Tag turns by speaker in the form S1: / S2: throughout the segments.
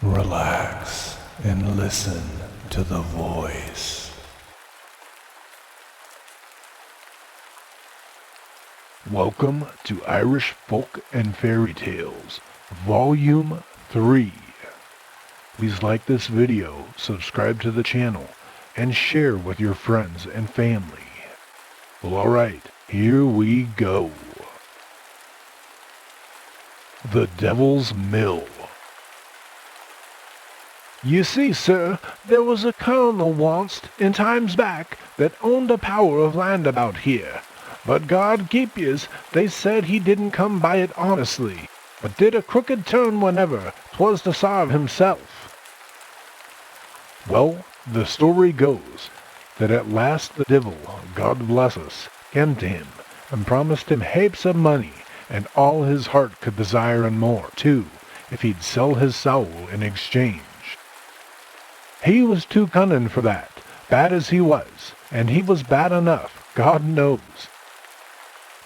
S1: Relax and listen to the voice. Welcome to Irish Folk and Fairy Tales, Volume 3. Please like this video, subscribe to the channel, and share with your friends and family. Well, alright, here we go. The Devil's Mill. You see, sir, there was a colonel once, in times back, that owned a power of land about here. But God keep yez, they said he didn't come by it honestly, but did a crooked turn whenever 'twas to sarve himself. Well, the story goes that at last the devil, God bless us, came to him and promised him heaps of money, and all his heart could desire and more, too, if he'd sell his soul in exchange. He was too cunning for that, bad as he was, and he was bad enough, God knows.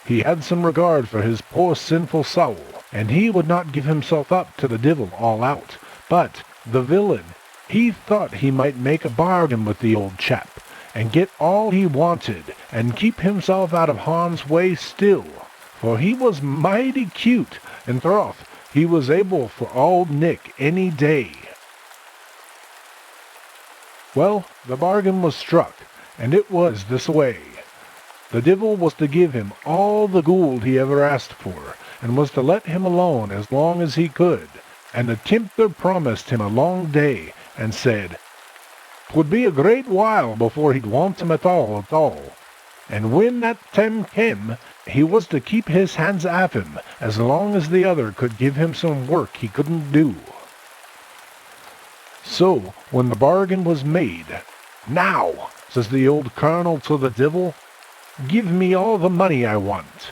S1: He had some regard for his poor sinful soul, and he would not give himself up to the devil all out, but the villain, he thought he might make a bargain with the old chap, and get all he wanted, and keep himself out of harm's way still, for he was mighty cute, and troth, he was able for Old Nick any day. Well, the bargain was struck, and it was this way. The devil was to give him all the gold he ever asked for, and was to let him alone as long as he could, and the tempter promised him a long day, and said, 'twould be a great while before he'd want him at all, and when that time came, he was to keep his hands off him as long as the other could give him some work he couldn't do. So, when the bargain was made, "Now," says the old colonel to the devil, "give me all the money I want."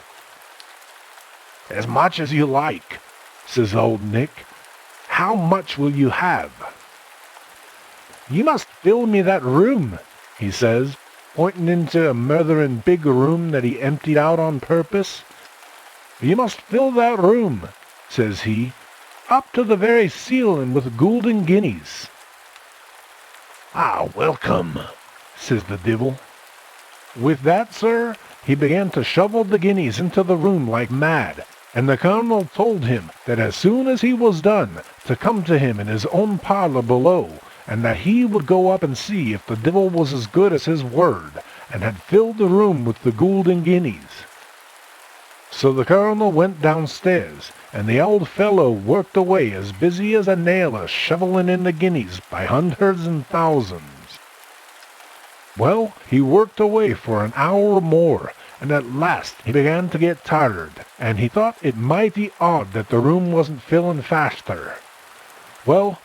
S1: "As much as you like," says Old Nick. "How much will you have?" "You must fill me that room," he says, pointing into a murderin' big room that he emptied out on purpose. "You must fill that room," says he, "up to the very ceiling with golden guineas." "Ah, welcome," says the devil. With that, sir, he began to shovel the guineas into the room like mad, and the colonel told him that as soon as he was done, to come to him in his own parlor below, and that he would go up and see if the devil was as good as his word, and had filled the room with the golden guineas. So the colonel went downstairs, and the old fellow worked away as busy as a nailer shoveling in the guineas by hundreds and thousands. Well, he worked away for an hour or more, and at last he began to get tired, and he thought it mighty odd that the room wasn't filling faster. Well,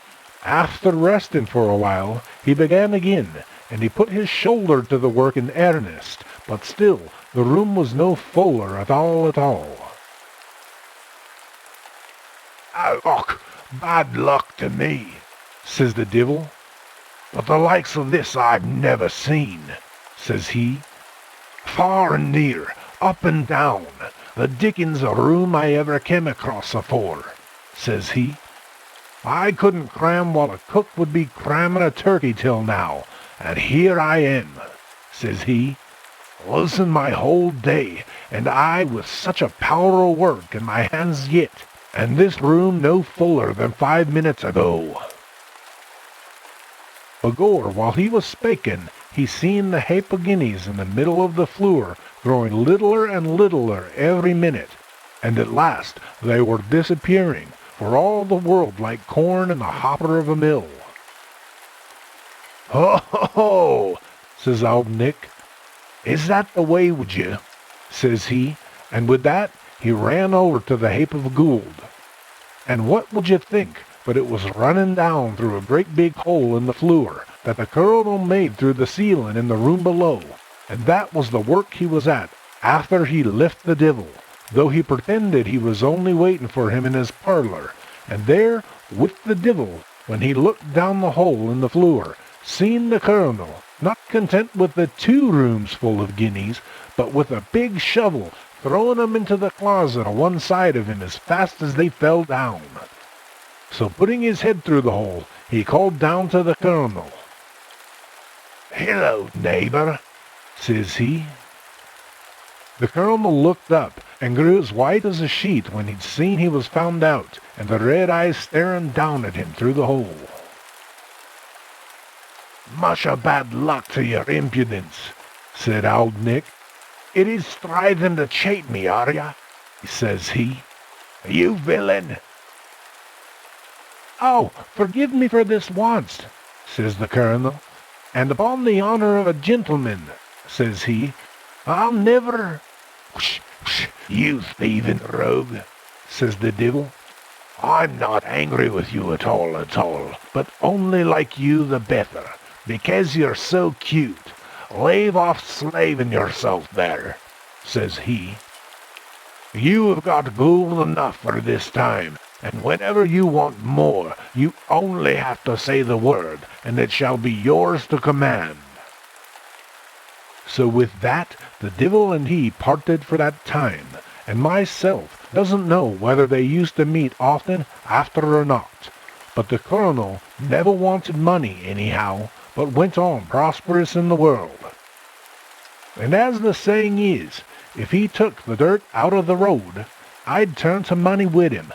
S1: after resting for a while, he began again, and he put his shoulder to the work in earnest, but still the room was no fuller at all. "Och, bad luck to me," says the devil. "But the likes of this I've never seen," says he. "Far and near, up and down, the dickens a room I ever came across afore," says he. "I couldn't cram what a cook would be cramming a turkey till now, and here I am," says he, "losing my whole day, and I with such a power o' work in my hands yet, and this room no fuller than 5 minutes ago." Begor, while he was spaking, he seen the hape of guineas in the middle of the floor growing littler and littler every minute, and at last they were disappearing, for all the world like corn in the hopper of a mill. "Ho, ho, ho," says Old Nick. "Is that the way with you?" says he, and with that he ran over to the hape of gold. And what would you think but it was running down through a great big hole in the floor that the colonel made through the ceiling in the room below, and that was the work he was at after he left the devil, though he pretended he was only waiting for him in his parlor, and there, with the devil, when he looked down the hole in the floor, seen the colonel, not content with the 2 rooms full of guineas, but with a big shovel, throwing them into the closet on one side of him as fast as they fell down. So putting his head through the hole, he called down to the colonel. "Hello, neighbor," says he. The colonel looked up and grew as white as a sheet when he'd seen he was found out, and the red eyes staring down at him through the hole. "Much a bad luck to your impudence," said Old Nick. "It is striving to cheat me, are ya?" says he. "You villain!" "Oh, forgive me for this once," says the colonel, "and upon the honor of a gentleman," says he, "I'll never—" "Whoosh, whoosh, you thieving rogue," says the devil. "I'm not angry with you at all, but only like you the better, because you're so cute. Leave off slaving yourself there," says he. "You have got gold enough for this time, and whenever you want more, you only have to say the word, and it shall be yours to command." So with that, the devil and he parted for that time, and myself doesn't know whether they used to meet often after or not. But the colonel never wanted money anyhow, but went on prosperous in the world. And as the saying is, if he took the dirt out of the road, I'd turn to money with him.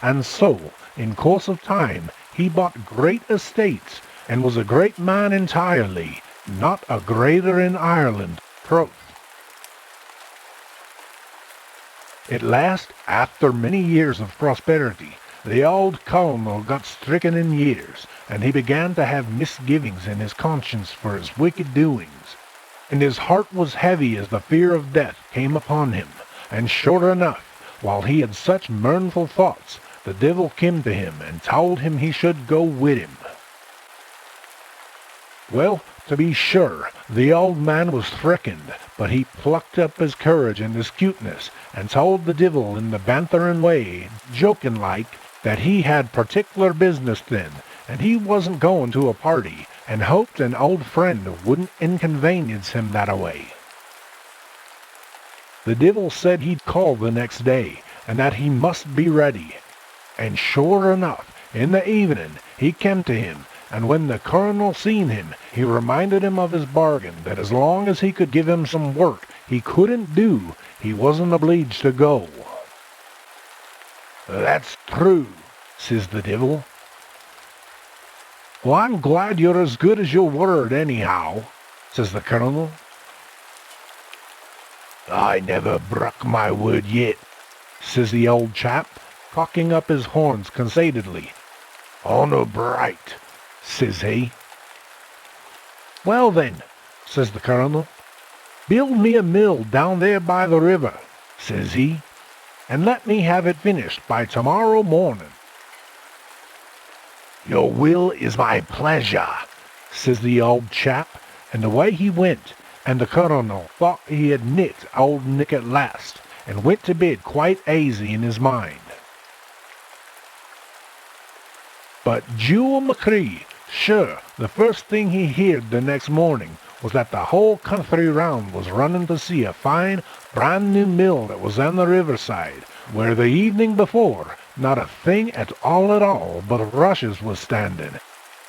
S1: And so, in course of time, he bought great estates, and was a great man entirely, not a greater in Ireland, troth. At last, after many years of prosperity, the old colonel got stricken in years, and he began to have misgivings in his conscience for his wicked doings. And his heart was heavy as the fear of death came upon him, and sure enough, while he had such mournful thoughts, the devil came to him and told him he should go with him. Well, to be sure, the old man was threatened, but he plucked up his courage and his cuteness, and told the devil in the banthering way, joking like, that he had particular business then, and he wasn't going to a party, and hoped an old friend wouldn't inconvenience him that-a-way. The devil said he'd call the next day, and that he must be ready. And sure enough, in the evening he came to him, and when the colonel seen him, he reminded him of his bargain, that as long as he could give him some work he couldn't do, he wasn't obliged to go. "That's true," says the devil. "Well, I'm glad you're as good as your word, anyhow," says the colonel. "I never broke my word yet," says the old chap, cocking up his horns conceitedly. "Honour bright," says he. "Well then," says the colonel, "build me a mill down there by the river," says he, "and let me have it finished by tomorrow morning." "Your will is my pleasure," says the old chap, and away he went, and the colonel thought he had nicked old Nick at last, and went to bed quite easy in his mind. But Jewel McCree, sure, the first thing he heard the next morning was that the whole country round was running to see a fine, brand-new mill that was on the riverside, where the evening before not a thing at all but rushes was standing,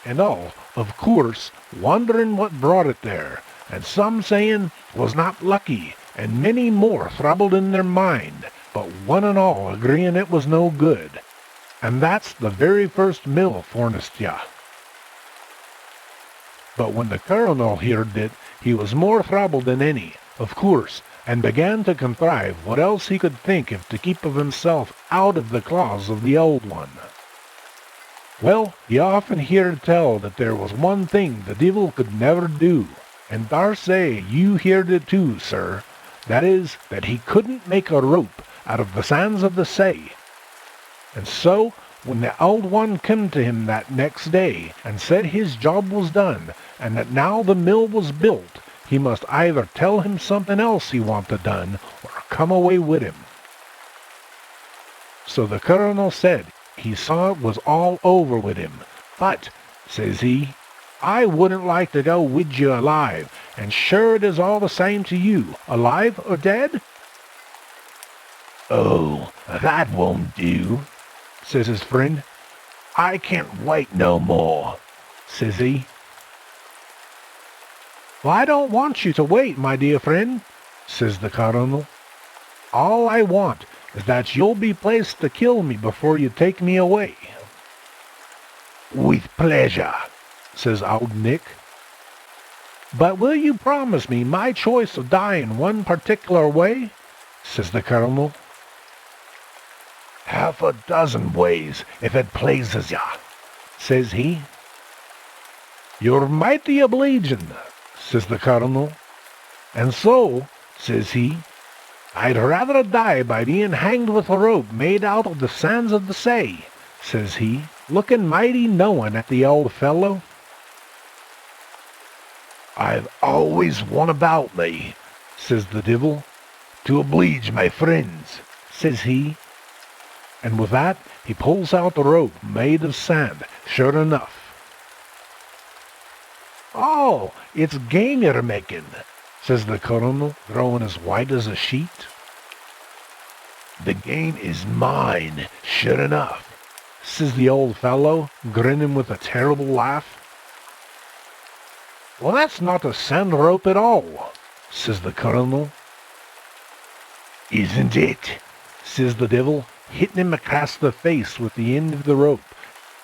S1: and all, of course, wondering what brought it there, and some saying 'twas not lucky, and many more troubled in their mind, but one and all agreeing it was no good. And that's the very first mill fornist ya. But when the colonel heard it, he was more troubled than any, of course, and began to contrive what else he could think of to keep of himself out of the claws of the old one. Well, he often heard tell that there was one thing the devil could never do, and daresay you heard it too, sir. That is, that he couldn't make a rope out of the sands of the sea. And so, when the old one came to him that next day, and said his job was done, and that now the mill was built, he must either tell him something else he wanted done, or come away with him. So the colonel said he saw it was all over with him, but, says he, I wouldn't like to go with you alive, and sure it is all the same to you, alive or dead? Oh, that won't do, says his friend. I can't wait no more, says he. Well, I don't want you to wait, my dear friend, says the Colonel. All I want is that you'll be pleased to kill me before you take me away. With pleasure, says Old Nick. But will you promise me my choice of dying one particular way? Says the Colonel. Half a dozen ways, if it pleases ya, says he. You're mighty obliging, says the Colonel. And so, says he, I'd rather die by being hanged with a rope made out of the sands of the sea, says he, looking mighty knowing at the old fellow. I've always one about me, says the Devil, to oblige my friends, says he. And with that, he pulls out the rope made of sand, sure enough. Oh, it's game you're making, says the Colonel, growing as white as a sheet. The game is mine, sure enough, says the old fellow, grinning with a terrible laugh. Well, that's not a sand rope at all, says the Colonel. Isn't it? Says the Devil, hitting him across the face with the end of the rope,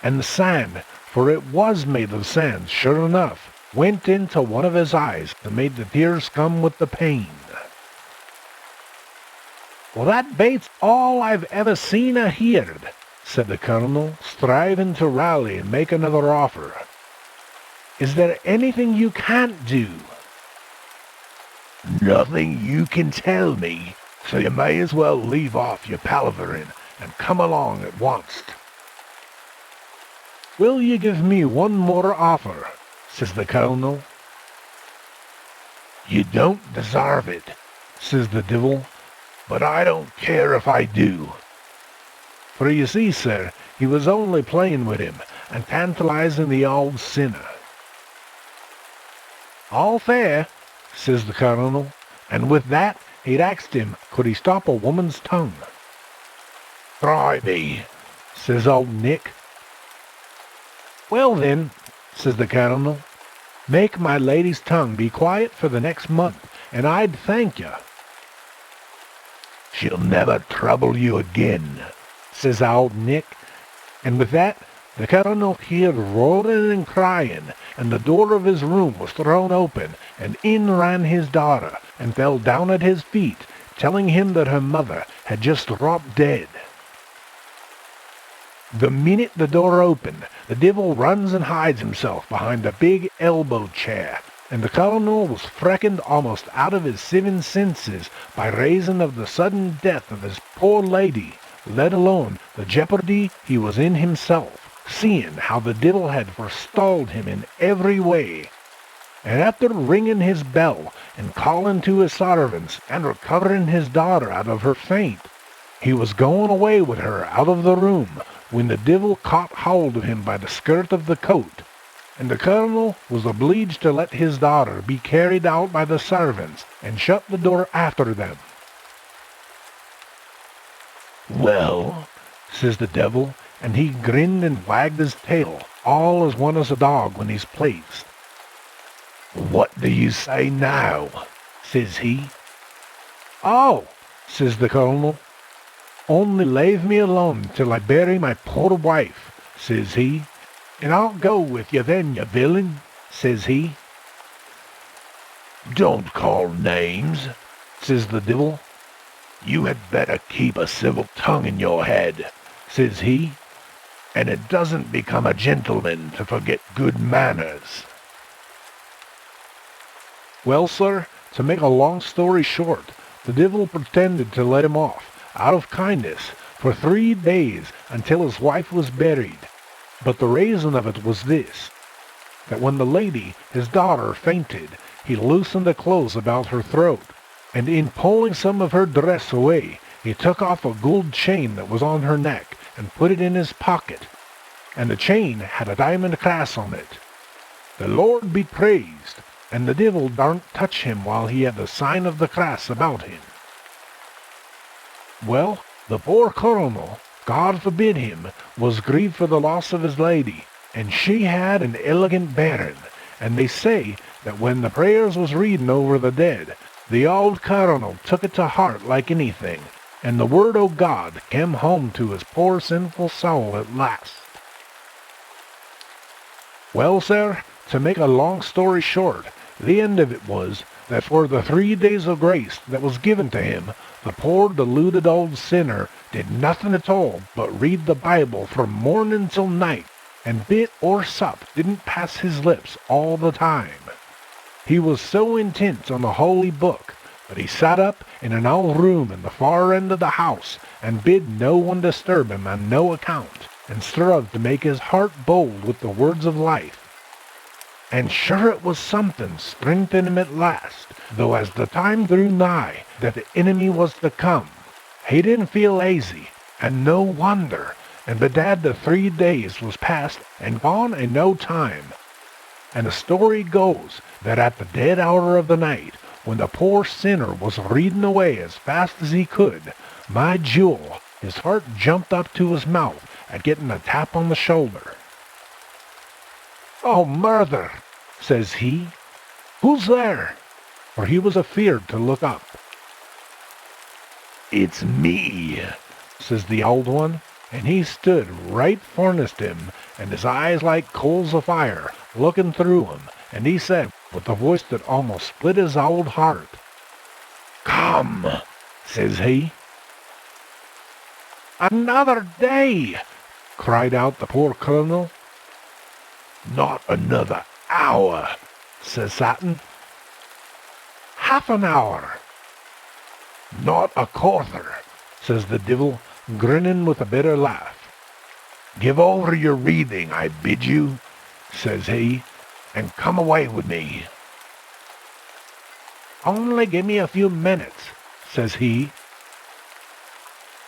S1: and the sand, for it was made of sand, sure enough, went into one of his eyes and made the tears come with the pain. Well, that bates all I've ever seen or heard, said the Colonel, striving to rally and make another offer. Is there anything you can't do? Nothing you can tell me, so you may as well leave off your palavering and come along at once. Will you give me one more offer? Says the Colonel. You don't deserve it, says the Devil, but I don't care if I do. For you see, sir, he was only playing with him and tantalizing the old sinner. All fair, says the Colonel, and with that he'd asked him could he stop a woman's tongue. Try me, says old Nick. Well then, says the Colonel, make my lady's tongue be quiet for the next month, and I'd thank you. She'll never trouble you again, says old Nick, and with that the Colonel heard roaring and crying, and the door of his room was thrown open, and in ran his daughter, and fell down at his feet, telling him that her mother had just dropped dead. The minute the door opened, the Devil runs and hides himself behind a big elbow chair, and the Colonel was freckened almost out of his 7 senses by reason of the sudden death of his poor lady, let alone the jeopardy he was in himself, seeing how the Devil had forestalled him in every way. And after ringing his bell and calling to his servants and recovering his daughter out of her faint, he was going away with her out of the room when the Devil caught hold of him by the skirt of the coat, and the Colonel was obliged to let his daughter be carried out by the servants and shut the door after them. Well, says the Devil, and he grinned and wagged his tail, all as one as a dog when he's pleased. What do you say now? Says he. Oh, says the Colonel, only leave me alone till I bury my poor wife, says he, and I'll go with you then, you villain, says he. Don't call names, says the Devil. You had better keep a civil tongue in your head, says he, and it doesn't become a gentleman to forget good manners. Well, sir, to make a long story short, the Devil pretended to let him off, out of kindness, for 3 days until his wife was buried. But the reason of it was this, that when the lady, his daughter, fainted, he loosened the clothes about her throat, and in pulling some of her dress away, he took off a gold chain that was on her neck and put it in his pocket, and the chain had a diamond cross on it. The Lord be praised, and the Devil daren't touch him while he had the sign of the cross about him. Well, the poor Colonel God forbid him, was grieved for the loss of his lady, and she had an elegant bairn, and they say that when the prayers was reading over the dead, the old colonel took it to heart like anything, and the word o' God came home to his poor sinful soul at last. Well, sir, to make a long story short, the end of it was that for the 3 days of grace that was given to him, the poor deluded old sinner did nothing at all but read the Bible from morning till night, and bit or sup didn't pass his lips all the time. He was so intent on the holy book that he sat up in an old room in the far end of the house and bid no one disturb him on no account, and strove to make his heart bold with the words of life. And sure it was something strengthened him at last, though as the time drew nigh that the enemy was to come, he didn't feel aisy, and no wonder, and bedad the 3 days was past and gone in no time. And the story goes that at the dead hour of the night, when the poor sinner was reading away as fast as he could, my jewel, his heart jumped up to his mouth at getting a tap on the shoulder. "Oh, murther," says he, "who's there?" For he was afeard to look up. "It's me," says the old one, and he stood right fornest him, and his eyes like coals of fire, looking through him, and he said, with a voice that almost split his old heart, "Come," says he. "Another day!" cried out the poor colonel. "Not another hour," says Satan. "Half an hour." "Not a quarter," says the divil, grinning with a bitter laugh. "Give over your reading, I bid you," says he, "and come away with me." "Only give me a few minutes," says he.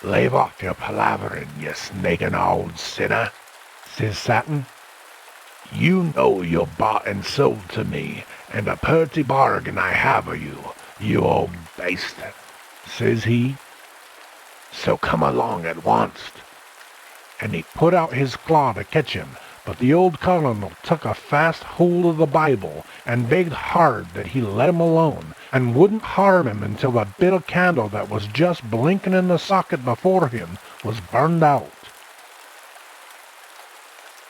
S1: "Lave off your palavering, you snaking old sinner," says Satan. "You know you're bought and sold to me, and a purty bargain I have of you, you old baste," says he. "So come along at once." And he put out his claw to catch him, but the old colonel took a fast hold of the Bible and begged hard that he let him alone, and wouldn't harm him until the bit of candle that was just blinking in the socket before him was burned out.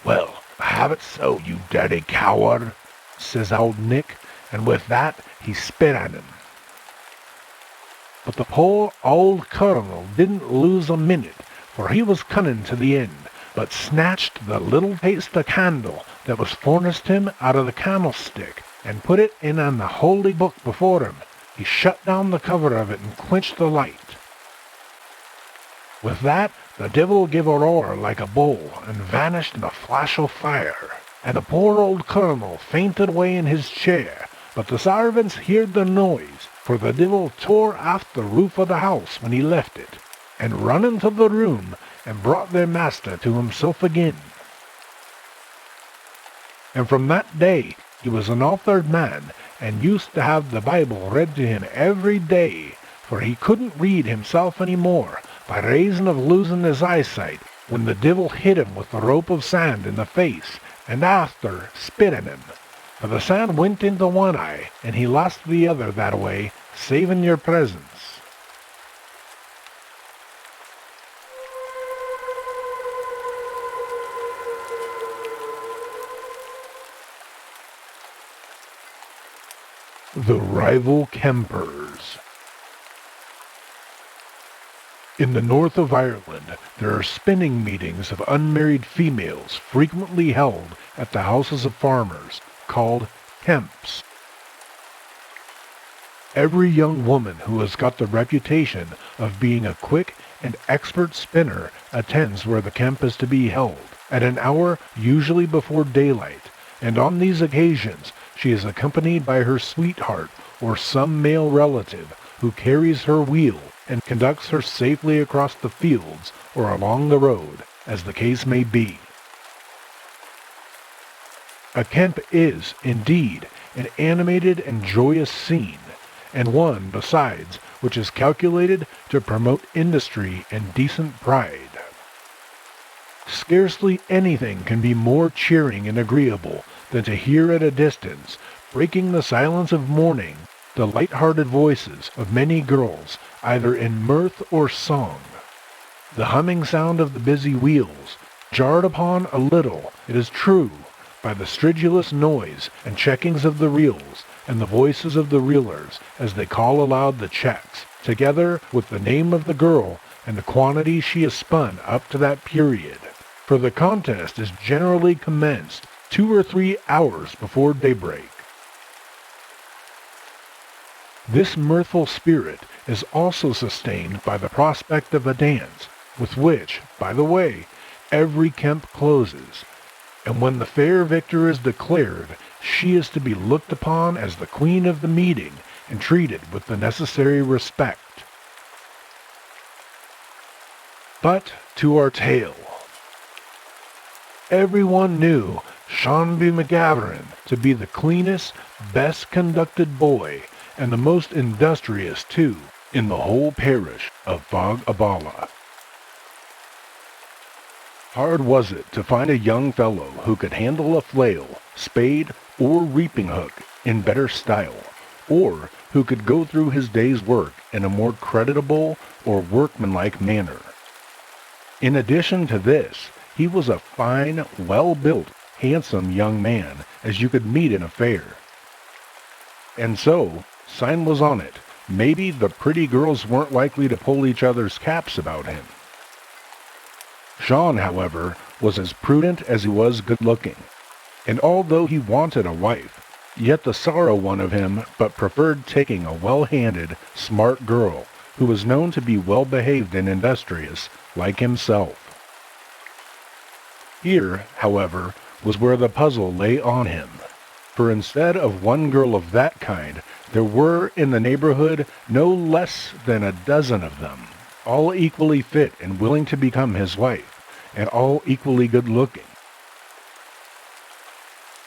S1: "Well, have it so, you dirty coward," says old Nick, and with that he spit at him. But the poor old colonel didn't lose a minute, for he was cunning to the end, but snatched the little taste of candle that was fornest him out of the candlestick, and put it in on the holy book before him. He shut down the cover of it and quenched the light. With that, the devil gave a roar like a bull, and vanished in a flash of fire, and the poor old colonel fainted away in his chair, but the servants heard the noise, for the devil tore off the roof of the house when he left it, and run into the room, and brought their master to himself again. And from that day he was an altered man, and used to have the Bible read to him every day, for he couldn't read himself any more, by reason of losing his eyesight, when the devil hit him with the rope of sand in the face, and after spit at him. For the sand went into one eye, and he lost the other that way, saving your presence. The Rival Kempers. In the north of Ireland, there are spinning meetings of unmarried females frequently held at the houses of farmers, called Kemps. Every young woman who has got the reputation of being a quick and expert spinner attends where the Kemp is to be held, at an hour usually before daylight, and on these occasions she is accompanied by her sweetheart or some male relative who carries her wheel and conducts her safely across the fields or along the road, as the case may be. A Kemp is, indeed, an animated and joyous scene, and one, besides, which is calculated to promote industry and decent pride. Scarcely anything can be more cheering and agreeable than to hear at a distance, breaking the silence of morning, the light-hearted voices of many girls, either in mirth or song. The humming sound of the busy wheels, jarred upon a little, it is true, by the stridulous noise and checkings of the reels, and the voices of the reelers as they call aloud the checks, together with the name of the girl and the quantity she has spun up to that period. For the contest is generally commenced 2 or 3 hours before daybreak. This mirthful spirit is also sustained by the prospect of a dance, with which, by the way, every Kemp closes, and when the fair victor is declared, she is to be looked upon as the queen of the meeting and treated with the necessary respect. But to our tale. Everyone knew Seanby McGavran to be the cleanest, best-conducted boy, and the most industrious, too, in the whole parish of Bog Abala. Hard was it to find a young fellow who could handle a flail, spade, or reaping hook in better style, or who could go through his day's work in a more creditable or workmanlike manner. In addition to this, he was a fine, well-built, handsome young man as you could meet in a fair. And so, sign was on it, maybe the pretty girls weren't likely to pull each other's caps about him. Sean, however, was as prudent as he was good-looking, and although he wanted a wife, yet the sorrow one of him but preferred taking a well-handed, smart girl who was known to be well-behaved and industrious, like himself. Here, however, was where the puzzle lay on him, for instead of one girl of that kind, there were in the neighborhood no less than a dozen of them, all equally fit and willing to become his wife, and all equally good-looking.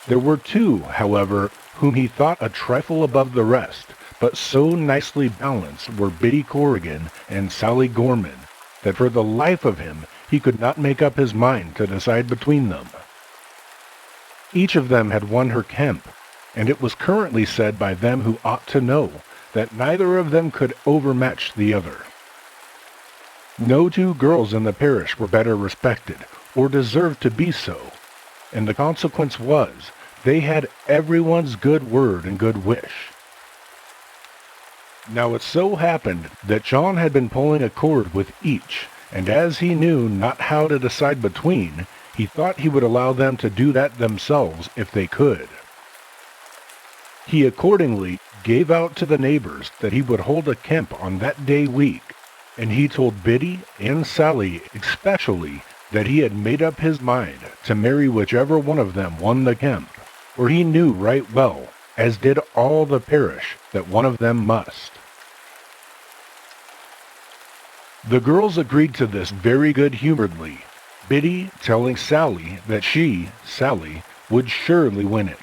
S1: There were 2, however, whom he thought a trifle above the rest, but so nicely balanced were Biddy Corrigan and Sally Gorman, that for the life of him he could not make up his mind to decide between them. Each of them had won her Kemp, and it was currently said by them who ought to know that neither of them could overmatch the other. No 2 girls in the parish were better respected, or deserved to be so, and the consequence was, they had everyone's good word and good wish. Now it so happened that John had been pulling a cord with each, and as he knew not how to decide between, he thought he would allow them to do that themselves if they could. He accordingly gave out to the neighbors that he would hold a Kemp on that day week, and he told Biddy and Sally especially that he had made up his mind to marry whichever one of them won the Kemp, for he knew right well, as did all the parish, that one of them must. The girls agreed to this very good-humoredly, Biddy telling Sally that she, Sally, would surely win it,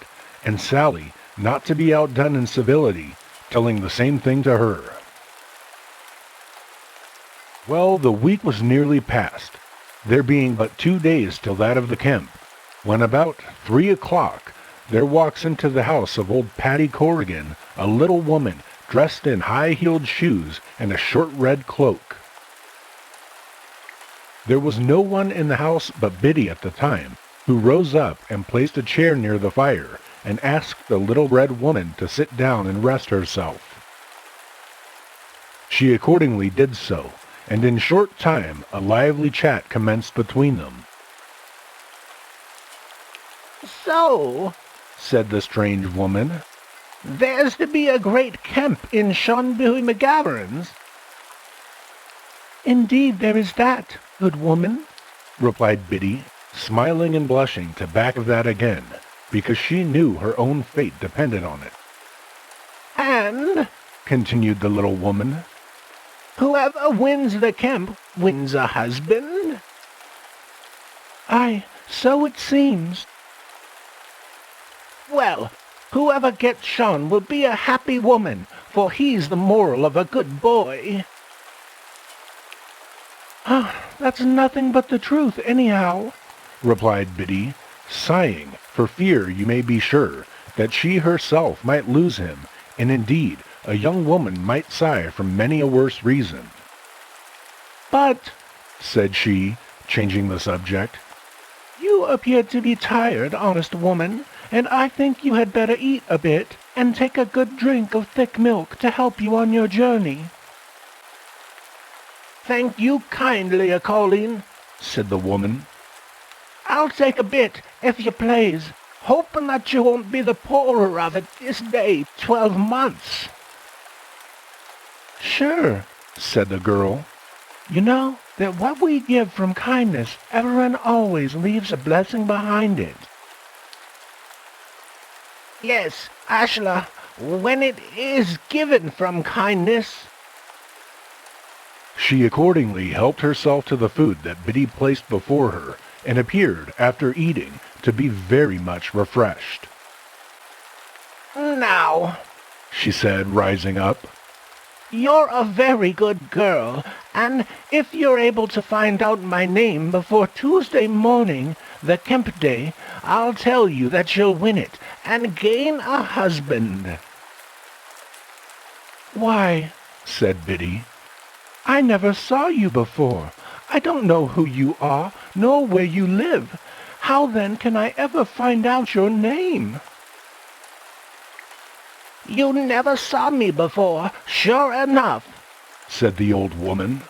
S1: and Sally, not to be outdone in civility, telling the same thing to her. Well, the week was nearly past, there being but 2 days till that of the Kemp, when about 3 o'clock there walks into the house of old Paddy Corrigan a little woman dressed in high-heeled shoes and a short red cloak. There was no one in the house but Biddy at the time, who rose up and placed a chair near the fire and asked the little red woman to sit down and rest herself. She accordingly did so, and in short time a lively chat commenced between them.
S2: "So," said the strange woman, "there's to be a great Kemp in Seanby McGavran's?" "Indeed there is that, good woman," replied Biddy, smiling and blushing to back of that again, because she knew her own fate depended on it. "And," continued the little woman, "whoever wins the Kemp wins a husband?" "Aye, so it seems." "Well, whoever gets Sean will be a happy woman, for he's the moral of a good boy." That's nothing but the truth, anyhow, replied Biddy, sighing for fear, you may be sure, that she herself might lose him, and indeed a young woman might sigh for many a worse reason. But, said she, changing the subject, you appear to be tired, honest woman, and I think you had better eat a bit and take a good drink of thick milk to help you on your journey. Thank you kindly, Colleen, said the woman. I'll take a bit, if you please, hoping that you won't be the poorer of it this day 12 months. Sure, said the girl. You know that what we give from kindness ever and always leaves a blessing behind it. Yes, Ashla, when it is given from kindness. She accordingly helped herself to the food that Biddy placed before her, and appeared, after eating, to be very much refreshed. Now, she said, rising up, you're a very good girl, and if you're able to find out my name before Tuesday morning, the Kemp Day, I'll tell you that you'll win it, and gain a husband. Why, said Biddy, I never saw you before. I don't know who you are, nor where you live. How then can I ever find out your name? You never saw me before, sure enough, said the old woman.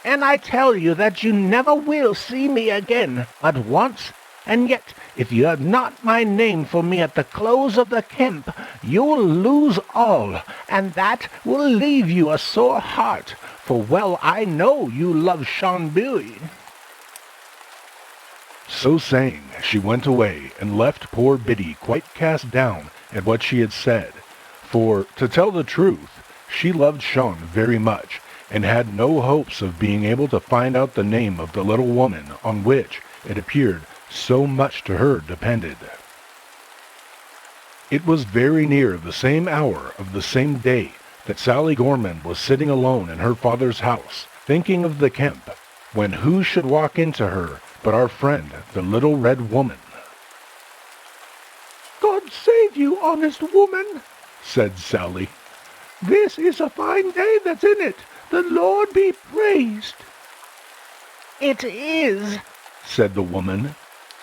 S2: And I tell you that you never will see me again, but once, and yet, if you have not my name for me at the close of the Kemp, you'll lose all, and that will leave you a sore heart, for well I know you love Seanbury. So saying, she went away, and left poor Biddy quite cast down at what she had said, for, to tell the truth, she loved Sean very much, and had no hopes of being able to find out the name of the little woman on which, it appeared, so much to her depended. It was very near the same hour of the same day that Sally Gorman was sitting alone in her father's house, thinking of the Kemp, when who should walk into her but our friend, the little red woman. God save you, honest woman, said Sally. This is a fine day that's in it. The Lord be praised. It is, said the woman,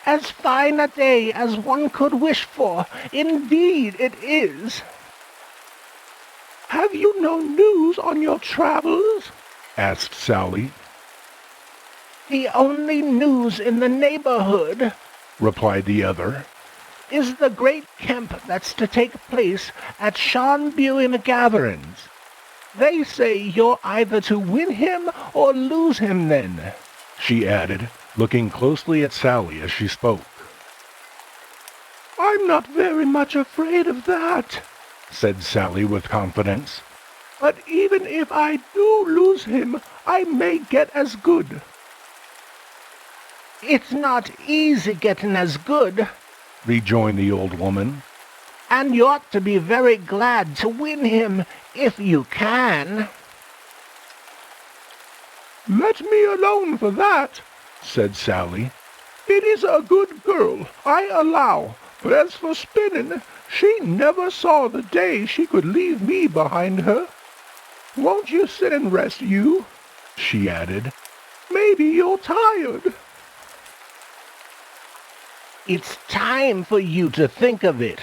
S2: as fine a day as one could wish for. Indeed it is. Have you no news on your travels? Asked Sally. The only news in the neighborhood, replied the other, is the great Kemp that's to take place at Seanbury Gatherings. They say you're either to win him or lose him then, she added, looking closely at Sally as she spoke. I'm not very much afraid of that, said Sally with confidence. But even if I do lose him, I may get as good. It's not easy getting as good, rejoined the old woman, and you ought to be very glad to win him if you can. Let me alone for that, said Sally. It is a good girl, I allow, but as for spinning, she never saw the day she could leave me behind her. Won't you sit and rest, you? She added. Maybe you're tired. It's time for you to think of it,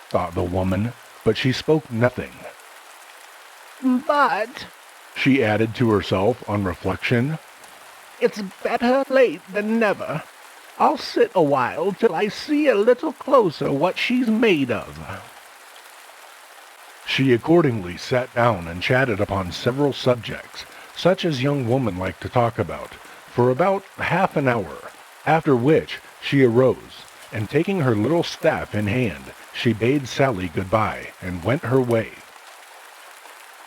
S2: thought the woman, but she spoke nothing. But, she added to herself on reflection, it's better late than never. I'll sit a while till I see a little closer what she's made of. She accordingly sat down and chatted upon several subjects, such as young women like to talk about, for about half an hour, after which she arose, and taking her little staff in hand, she bade Sally good-bye, and went her way.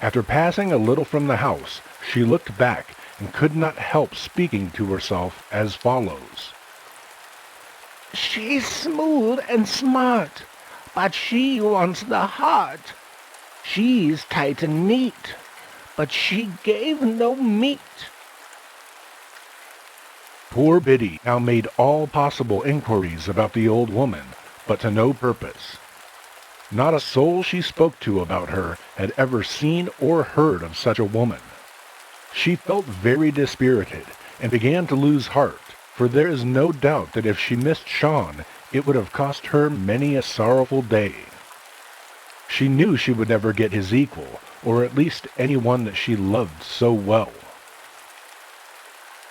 S2: After passing a little from the house, she looked back, and could not help speaking to herself as follows. She's smooth and smart, but she wants the heart. She's tight and neat, but she gave no meat. Poor Biddy now made all possible inquiries about the old woman, but to no purpose. Not a soul she spoke to about her had ever seen or heard of such a woman. She felt very dispirited and began to lose heart, for there is no doubt that if she missed Sean, it would have cost her many a sorrowful day. She knew she would never get his equal, or at least anyone that she loved so well.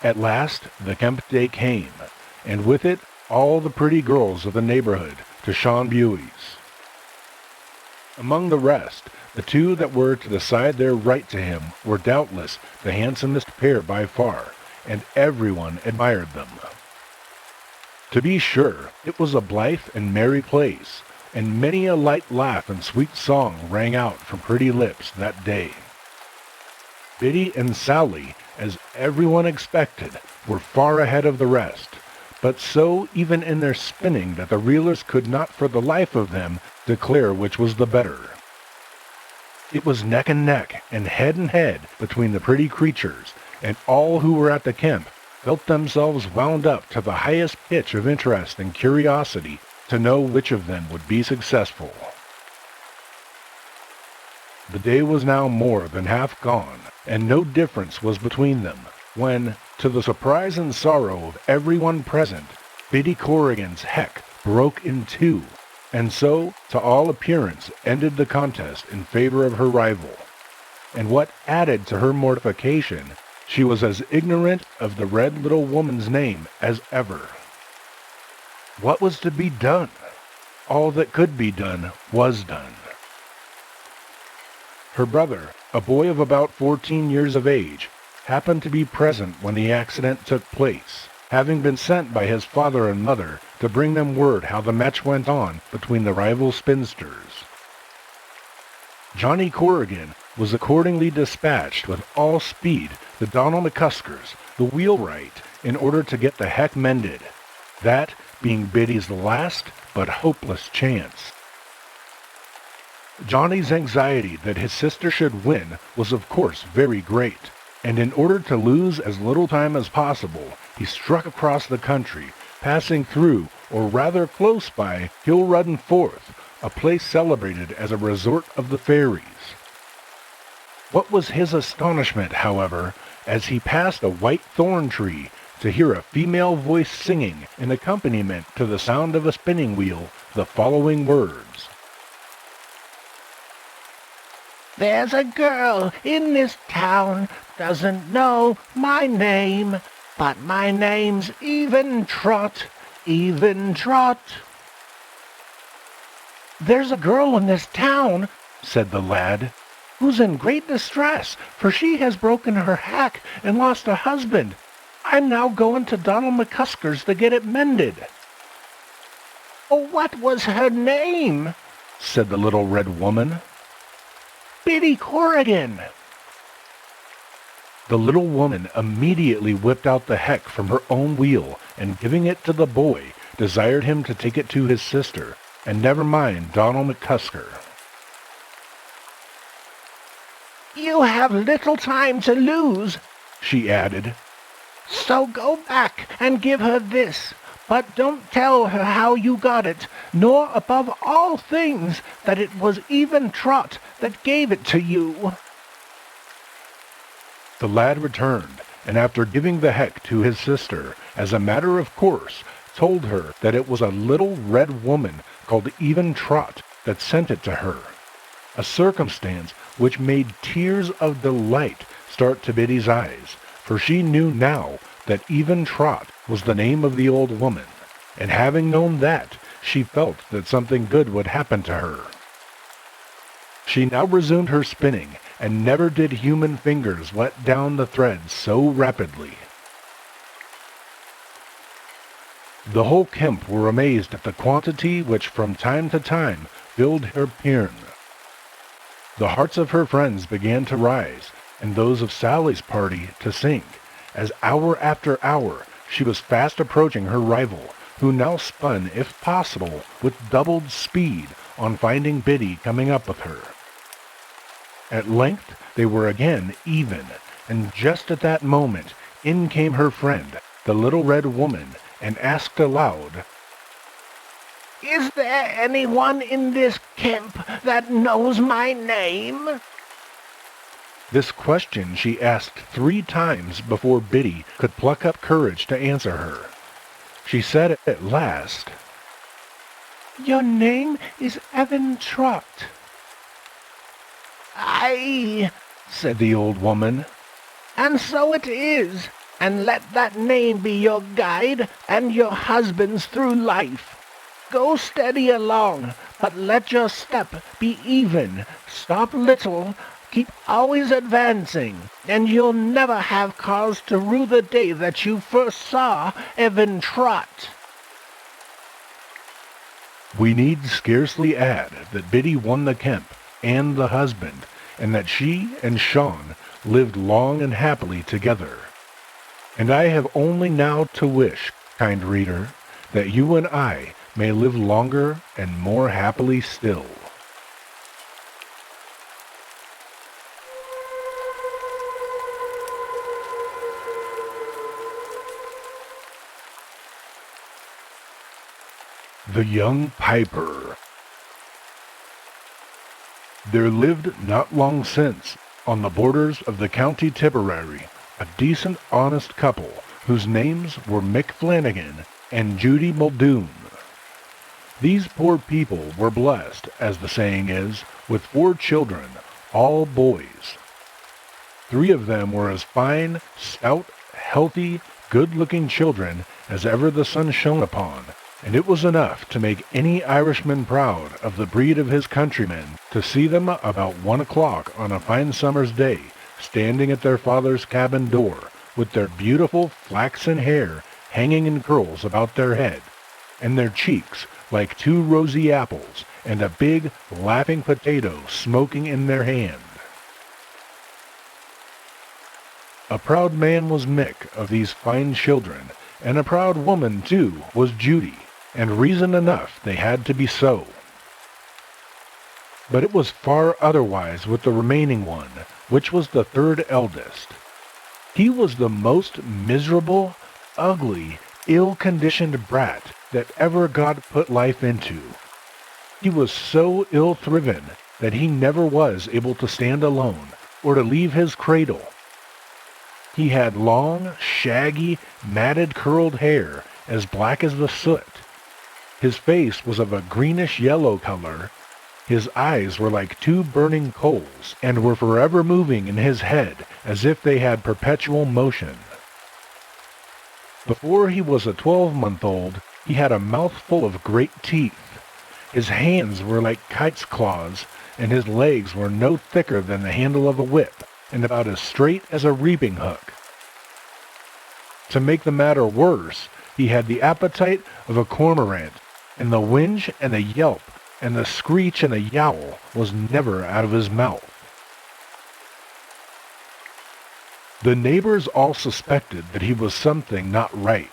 S2: At last, the Kemp day came, and with it, all the pretty girls of the neighborhood to Sean Bewey's. Among the rest, the two that were to decide their right to him were doubtless the handsomest pair by far, and everyone admired them. To be sure, it was a blithe and merry place, and many a light laugh and sweet song rang out from pretty lips that day. Biddy and Sally, as everyone expected, were far ahead of the rest, but so even in their spinning that the reelers could not for the life of them declare which was the better. It was neck and head between the pretty creatures, and all who were at the Kemp felt themselves wound up to the highest pitch of interest and curiosity to know which of them would be successful. The day was now more than half gone, and no difference was between them, when, to the surprise and sorrow of everyone present, Biddy Corrigan's heck broke in two, and so, to all appearance, ended the contest in favor of her rival. And what added to her mortification, she was as ignorant of the red little woman's name as ever. What was to be done? All that could be done was done. Her brother, a boy of about 14 years of age, happened to be present when the accident took place, having been sent by his father and mother to bring them word how the match went on between the rival spinsters. Johnny Corrigan was accordingly dispatched with all speed to Donald McCusker's, the wheelwright, in order to get the heck mended, that being Biddy's last but hopeless chance. Johnny's anxiety that his sister should win was of course very great, and in order to lose as little time as possible, he struck across the country, passing through, or rather close by, Kilrudden Forth, a place celebrated as a resort of the fairies. What was his astonishment, however, as he passed a white thorn tree, to hear a female voice singing, in accompaniment to the sound of a spinning wheel, the following words.
S3: There's a girl in this town doesn't know my name, but my name's Even Trot, Even Trot. There's a girl in this town, said the lad, who's in great distress, for she has broken her hack and lost a husband. I'm now going to Donald McCusker's to get it mended. Oh, what was her name?
S2: Said the little red woman.
S3: Biddy Corrigan.
S2: The little woman immediately whipped out the heck from her own wheel, and giving it to the boy, desired him to take it to his sister, and never mind Donald McCusker.
S3: You have little time to lose, she added. So go back and give her this, but don't tell her how you got it, nor above all things that it was Even Trot that gave it to you.
S2: The lad returned, and after giving the heck to his sister, as a matter of course, told her that it was a little red woman called Even Trot that sent it to her, a circumstance which made tears of delight start to Biddy's eyes, for she knew now that Even Trot was the name of the old woman, and having known that, she felt that something good would happen to her. She now resumed her spinning, and never did human fingers let down the threads so rapidly. The whole Kemp were amazed at the quantity which from time to time filled her peern. The hearts of her friends began to rise, and those of Sally's party to sink, as hour after hour she was fast approaching her rival, who now spun, if possible, with doubled speed on finding Biddy coming up with her. At length they were again even, and just at that moment in came her friend, the little red woman, and asked aloud,
S3: "Is there anyone in this camp that knows my name?"
S2: This question she asked 3 times before Biddy could pluck up courage to answer her. She said at last,
S3: "Your name is Evan Trot." "Aye," said the old woman, "and so it is, and let that name be your guide and your husband's through life. Go steady along, but let your step be even. Stop little, keep always advancing, and you'll never have cause to rue the day that you first saw Evan Trot."
S2: We need scarcely add that Biddy won the Kemp and the husband, and that she and Sean lived long and happily together. And I have only now to wish, kind reader, that you and I may live longer and more happily still. The Young Piper. There lived not long since, on the borders of the county Tipperary, a decent, honest couple, whose names were Mick Flanagan and Judy Muldoon. These poor people were blessed, as the saying is, with 4 children, all boys. 3 of them were as fine, stout, healthy, good-looking children as ever the sun shone upon, and it was enough to make any Irishman proud of the breed of his countrymen to see them about 1 o'clock on a fine summer's day, standing at their father's cabin door, with their beautiful flaxen hair hanging in curls about their head, and their cheeks like 2 rosy apples, and a big, laughing potato smoking in their hand. A proud man was Mick of these fine children, and a proud woman, too, was Judy, and reason enough they had to be so. But it was far otherwise with the remaining one, which was the 3rd eldest. He was the most miserable, ugly, ill-conditioned brat that ever God put life into. He was so ill-thriven that he never was able to stand alone or to leave his cradle. He had long, shaggy, matted curled hair as black as the soot. His face was of a greenish-yellow color. His eyes were like 2 burning coals, and were forever moving in his head as if they had perpetual motion. Before he was a 12-month-old, he had a mouthful of great teeth. His hands were like kite's claws, and his legs were no thicker than the handle of a whip, and about as straight as a reaping hook. To make the matter worse, he had the appetite of a cormorant, and the whinge and the yelp and the screech and the yowl was never out of his mouth. The neighbors all suspected that he was something not right,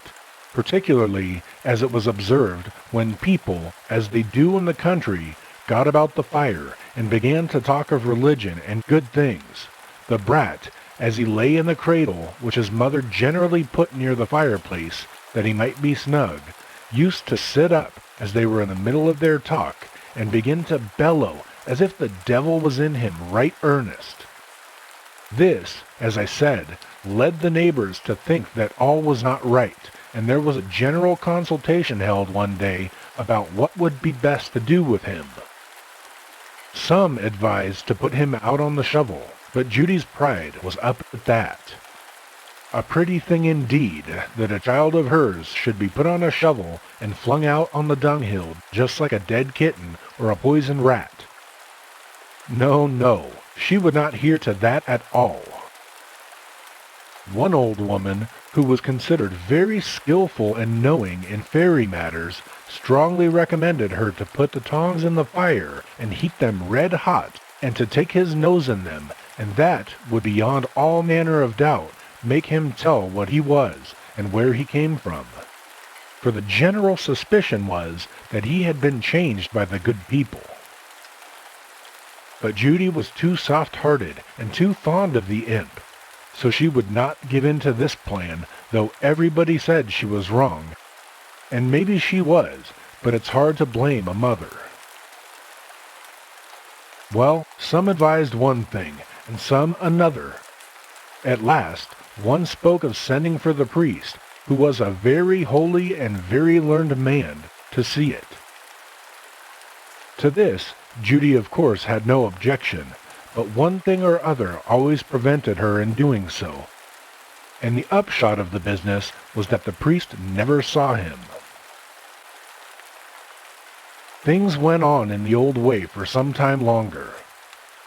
S2: particularly as it was observed when people, as they do in the country, got about the fire and began to talk of religion and good things. The brat, as he lay in the cradle, which his mother generally put near the fireplace, that he might be snug, used to sit up as they were in the middle of their talk, and begin to bellow as if the devil was in him right earnest. This, as I said, led the neighbors to think that all was not right, and there was a general consultation held one day about what would be best to do with him. Some advised to put him out on the shovel, but Judy's pride was up at that. A pretty thing indeed that a child of hers should be put on a shovel and flung out on the dunghill just like a dead kitten or a poisoned rat. No, no, she would not hear to that at all. One old woman, who was considered very skillful and knowing in fairy matters, strongly recommended her to put the tongs in the fire and heat them red hot, and to take his nose in them, and that would beyond all manner of doubt make him tell what he was and where he came from. For the general suspicion was that he had been changed by the good people. But Judy was too soft-hearted and too fond of the imp. so she would not give in to this plan, though everybody said she was wrong. And maybe she was, but it's hard to blame a mother. Well, some advised one thing, and some another. At last, one spoke of sending for the priest, who was a very holy and very learned man, to see it. To this, Judy of course had no objection, but one thing or other always prevented her in doing so. And the upshot of the business was that the priest never saw him. Things went on in the old way for some time longer.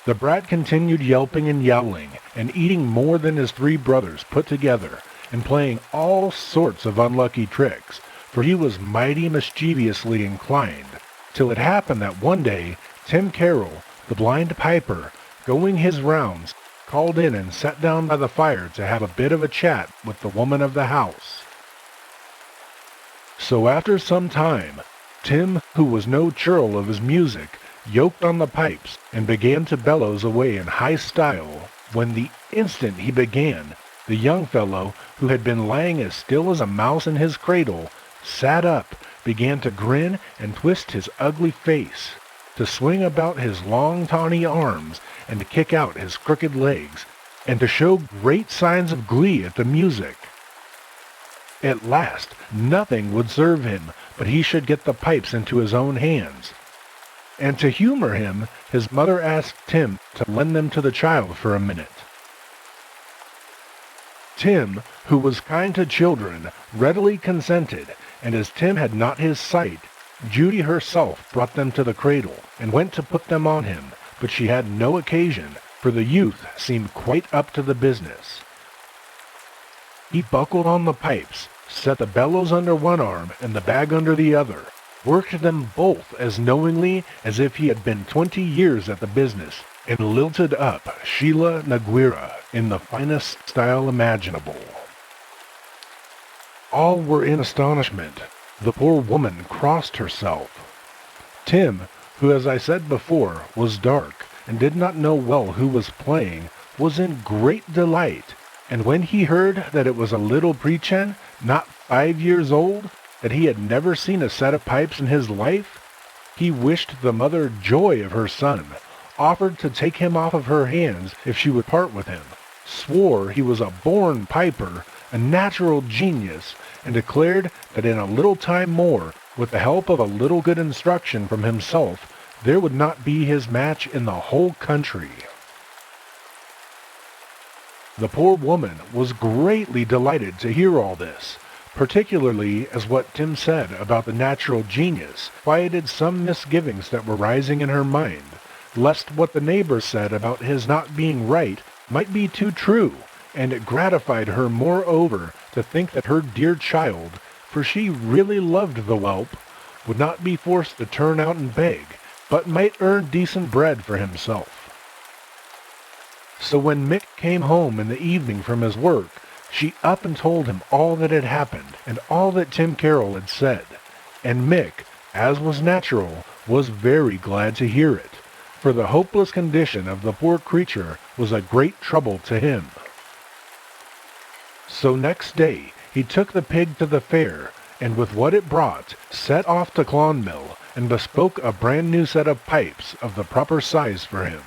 S2: The brat continued yelping and yowling, and eating more than his 3 brothers put together, and playing all sorts of unlucky tricks, for he was mighty mischievously inclined, till it happened that one day Tim Carroll, the blind piper, going his rounds, called in and sat down by the fire to have a bit of a chat with the woman of the house. So after some time, Tim, who was no churl of his music, yoked on the pipes and began to bellows away in high style, when the instant he began, the young fellow, who had been lying as still as a mouse in his cradle, sat up, began to grin and twist his ugly face, to swing about his long tawny arms, and to kick out his crooked legs, and to show great signs of glee at the music. At last, nothing would serve him but he should get the pipes into his own hands. And to humor him, his mother asked Tim to lend them to the child for a minute. Tim, who was kind to children, readily consented, and as Tim had not his sight, Judy herself brought them to the cradle, and went to put them on him, but she had no occasion, for the youth seemed quite up to the business. He buckled on the pipes, set the bellows under one arm and the bag under the other, worked them both as knowingly as if he had been 20 years at the business, and lilted up Sheila Naguira in the finest style imaginable. All were in astonishment. The poor woman crossed herself. Tim, who, as I said before, was dark, and did not know well who was playing, was in great delight, and when he heard that it was a little Prechen, not 5 years old, that he had never seen a set of pipes in his life, he wished the mother joy of her son, offered to take him off of her hands if she would part with him, swore he was a born piper, a natural genius, and declared that in a little time more, with the help of a little good instruction from himself, there would not be his match in the whole country. The poor woman was greatly delighted to hear all this, particularly as what Tim said about the natural genius quieted some misgivings that were rising in her mind, lest what the neighbors said about his not being right might be too true, and it gratified her moreover to think that her dear child, for she really loved the whelp, would not be forced to turn out and beg, but might earn decent bread for himself. So when Mick came home in the evening from his work, she up and told him all that had happened, and all that Tim Carroll had said, and Mick, as was natural, was very glad to hear it, for the hopeless condition of the poor creature was a great trouble to him. So next day he took the pig to the fair, and with what it brought, set off to Clonmel, and bespoke a brand new set of pipes of the proper size for him.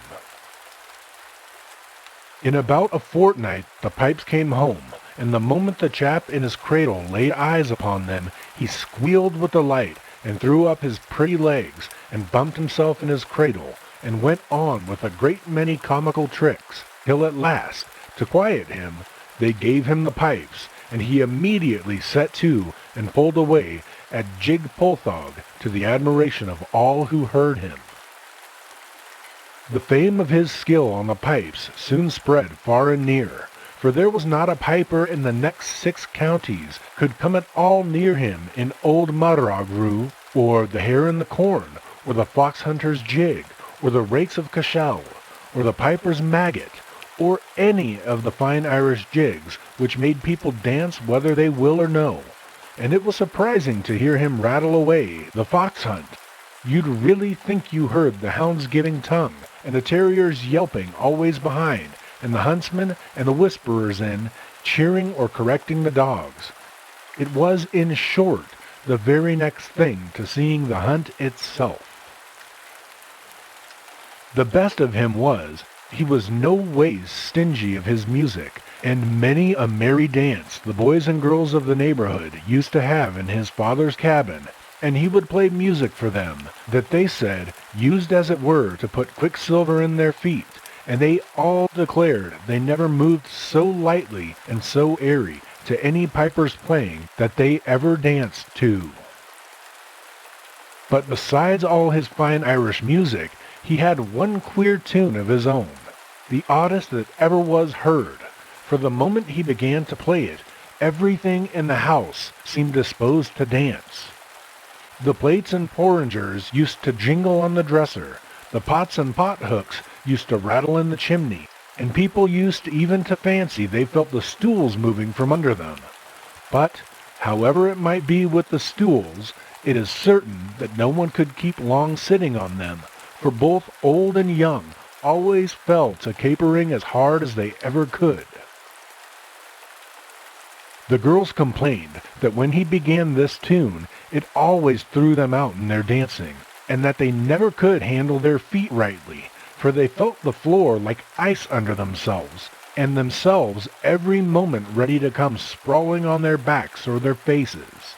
S2: In about a fortnight the pipes came home, and the moment the chap in his cradle laid eyes upon them, he squealed with delight, and threw up his pretty legs, and bumped himself in his cradle, and went on with a great many comical tricks, till at last, to quiet him, they gave him the pipes, and he immediately set to and pulled away at Jig Polthog, to the admiration of all who heard him. The fame of his skill on the pipes soon spread far and near, for there was not a piper in the next 6 counties could come at all near him in Old Madragru, or the Hare in the Corn, or the Fox Hunter's Jig, or the Rakes of Cashel, or the Piper's Maggot, or any of the fine Irish jigs which made people dance whether they will or no, and it was surprising to hear him rattle away the fox hunt. You'd really think you heard the hounds giving tongue, and the terriers yelping always behind, and the huntsmen and the whisperers in, cheering or correcting the dogs. It was, in short, the very next thing to seeing the hunt itself. The best of him was, he was no ways stingy of his music, and many a merry dance the boys and girls of the neighborhood used to have in his father's cabin, and he would play music for them that they said used as it were to put quicksilver in their feet, and they all declared they never moved so lightly and so airy to any piper's playing that they ever danced to. But besides all his fine Irish music, he had one queer tune of his own, the oddest that ever was heard, for the moment he began to play it, everything in the house seemed disposed to dance. The plates and porringers used to jingle on the dresser, the pots and pot hooks used to rattle in the chimney, and people used even to fancy they felt the stools moving from under them. But, however it might be with the stools, it is certain that no one could keep long sitting on them, for both old and young always fell to capering as hard as they ever could. The girls complained that when he began this tune, it always threw them out in their dancing, and that they never could handle their feet rightly, for they felt the floor like ice under themselves, and themselves every moment ready to come sprawling on their backs or their faces.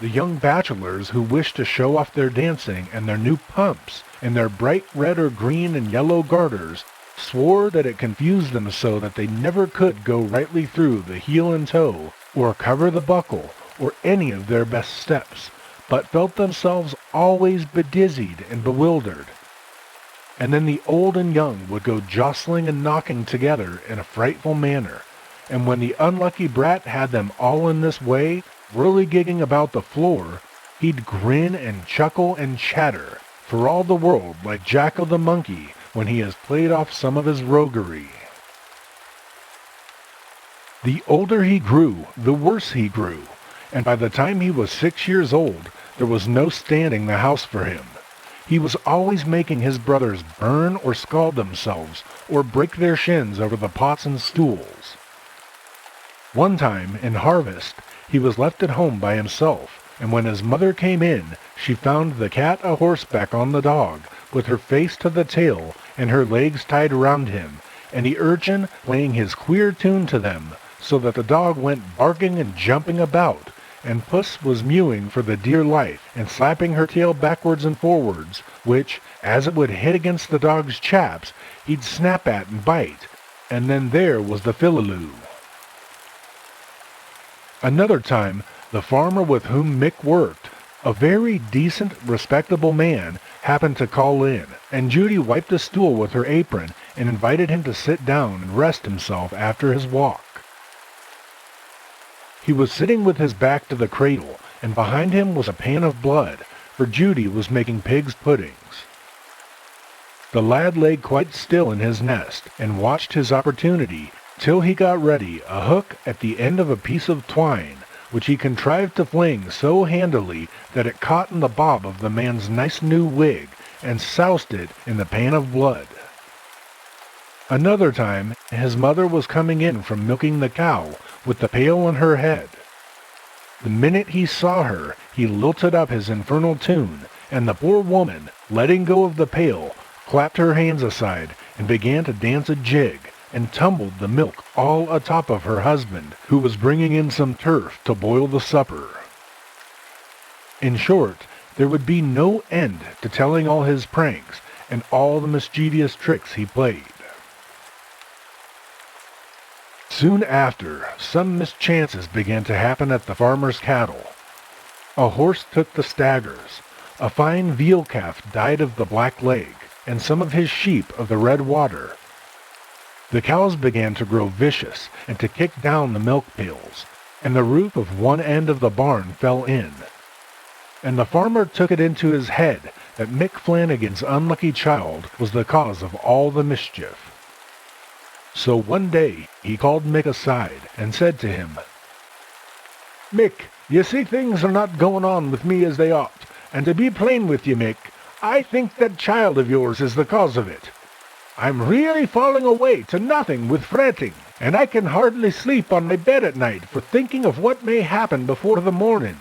S2: The young bachelors who wished to show off their dancing and their new pumps and their bright red or green and yellow garters swore that it confused them so that they never could go rightly through the heel and toe, or cover the buckle, or any of their best steps, but felt themselves always bedizzied and bewildered. And then the old and young would go jostling and knocking together in a frightful manner, and when the unlucky brat had them all in this way, whirligigging about the floor, he'd grin and chuckle and chatter, for all the world like Jack the Monkey when he has played off some of his roguery. The older he grew, the worse he grew, and by the time he was 6 years old, there was no standing the house for him. He was always making his brothers burn or scald themselves, or break their shins over the pots and stools. One time, in harvest, he was left at home by himself, and when his mother came in, she found the cat a horseback on the dog, with her face to the tail, and her legs tied round him, and the urchin playing his queer tune to them, so that the dog went barking and jumping about, and Puss was mewing for the dear life, and slapping her tail backwards and forwards, which, as it would hit against the dog's chaps, he'd snap at and bite, and then there was the fillaloo. Another time, the farmer with whom Mick worked, a very decent, respectable man, happened to call in, and Judy wiped a stool with her apron and invited him to sit down and rest himself after his walk. He was sitting with his back to the cradle, and behind him was a pan of blood, for Judy was making pig's puddings. The lad lay quite still in his nest, and watched his opportunity, till he got ready a hook at the end of a piece of twine, which he contrived to fling so handily that it caught in the bob of the man's nice new wig, and soused it in the pan of blood. Another time, his mother was coming in from milking the cow, with the pail on her head. The minute he saw her, he lilted up his infernal tune, and the poor woman, letting go of the pail, clapped her hands aside, and began to dance a jig, and tumbled the milk all atop of her husband, who was bringing in some turf to boil the supper. In short, there would be no end to telling all his pranks, and all the mischievous tricks he played. Soon after, some mischances began to happen at the farmer's cattle. A horse took the staggers, a fine veal calf died of the black leg, and some of his sheep of the red water. The cows began to grow vicious and to kick down the milk pails, and the roof of one end of the barn fell in. And the farmer took it into his head that Mick Flanagan's unlucky child was the cause of all the mischief. So one day he called Mick aside and said to him, "Mick, you see things are not going on with me as they ought, and to be plain with you, Mick, I think that child of yours is the cause of it.
S1: I'm really falling away to nothing with fretting, and I can hardly sleep on my bed at night for thinking of what may happen before the morning.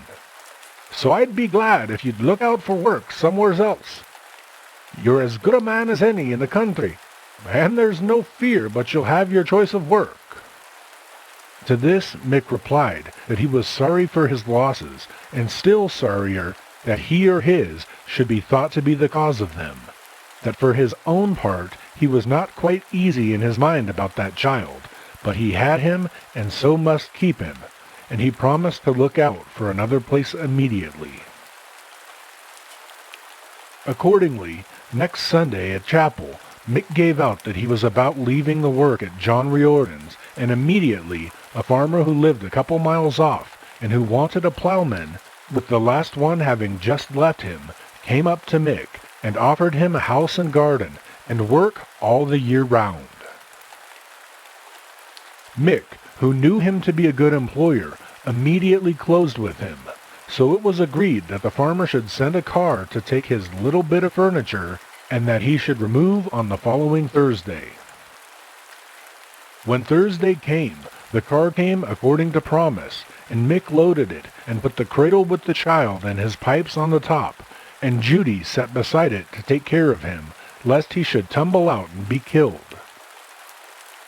S1: So I'd be glad if you'd look out for work somewheres else. You're as good a man as any in the country, and there's no fear but you'll have your choice of work." To this Mick replied that he was sorry for his losses, and still sorrier that he or his should be thought to be the cause of them. That for his own part he was not quite easy in his mind about that child, but he had him and so must keep him, and he promised to look out for another place immediately. Accordingly, next Sunday at chapel, Mick gave out that he was about leaving the work at John Riordan's, and immediately a farmer who lived a couple miles off, and who wanted a plowman, with the last one having just left him, came up to Mick, and offered him a house and garden, and work all the year round. Mick, who knew him to be a good employer, immediately closed with him, so it was agreed that the farmer should send a car to take his little bit of furniture, and that he should remove on the following Thursday. When Thursday came, the car came according to promise, and Mick loaded it, and put the cradle with the child and his pipes on the top, and Judy sat beside it to take care of him, lest he should tumble out and be killed.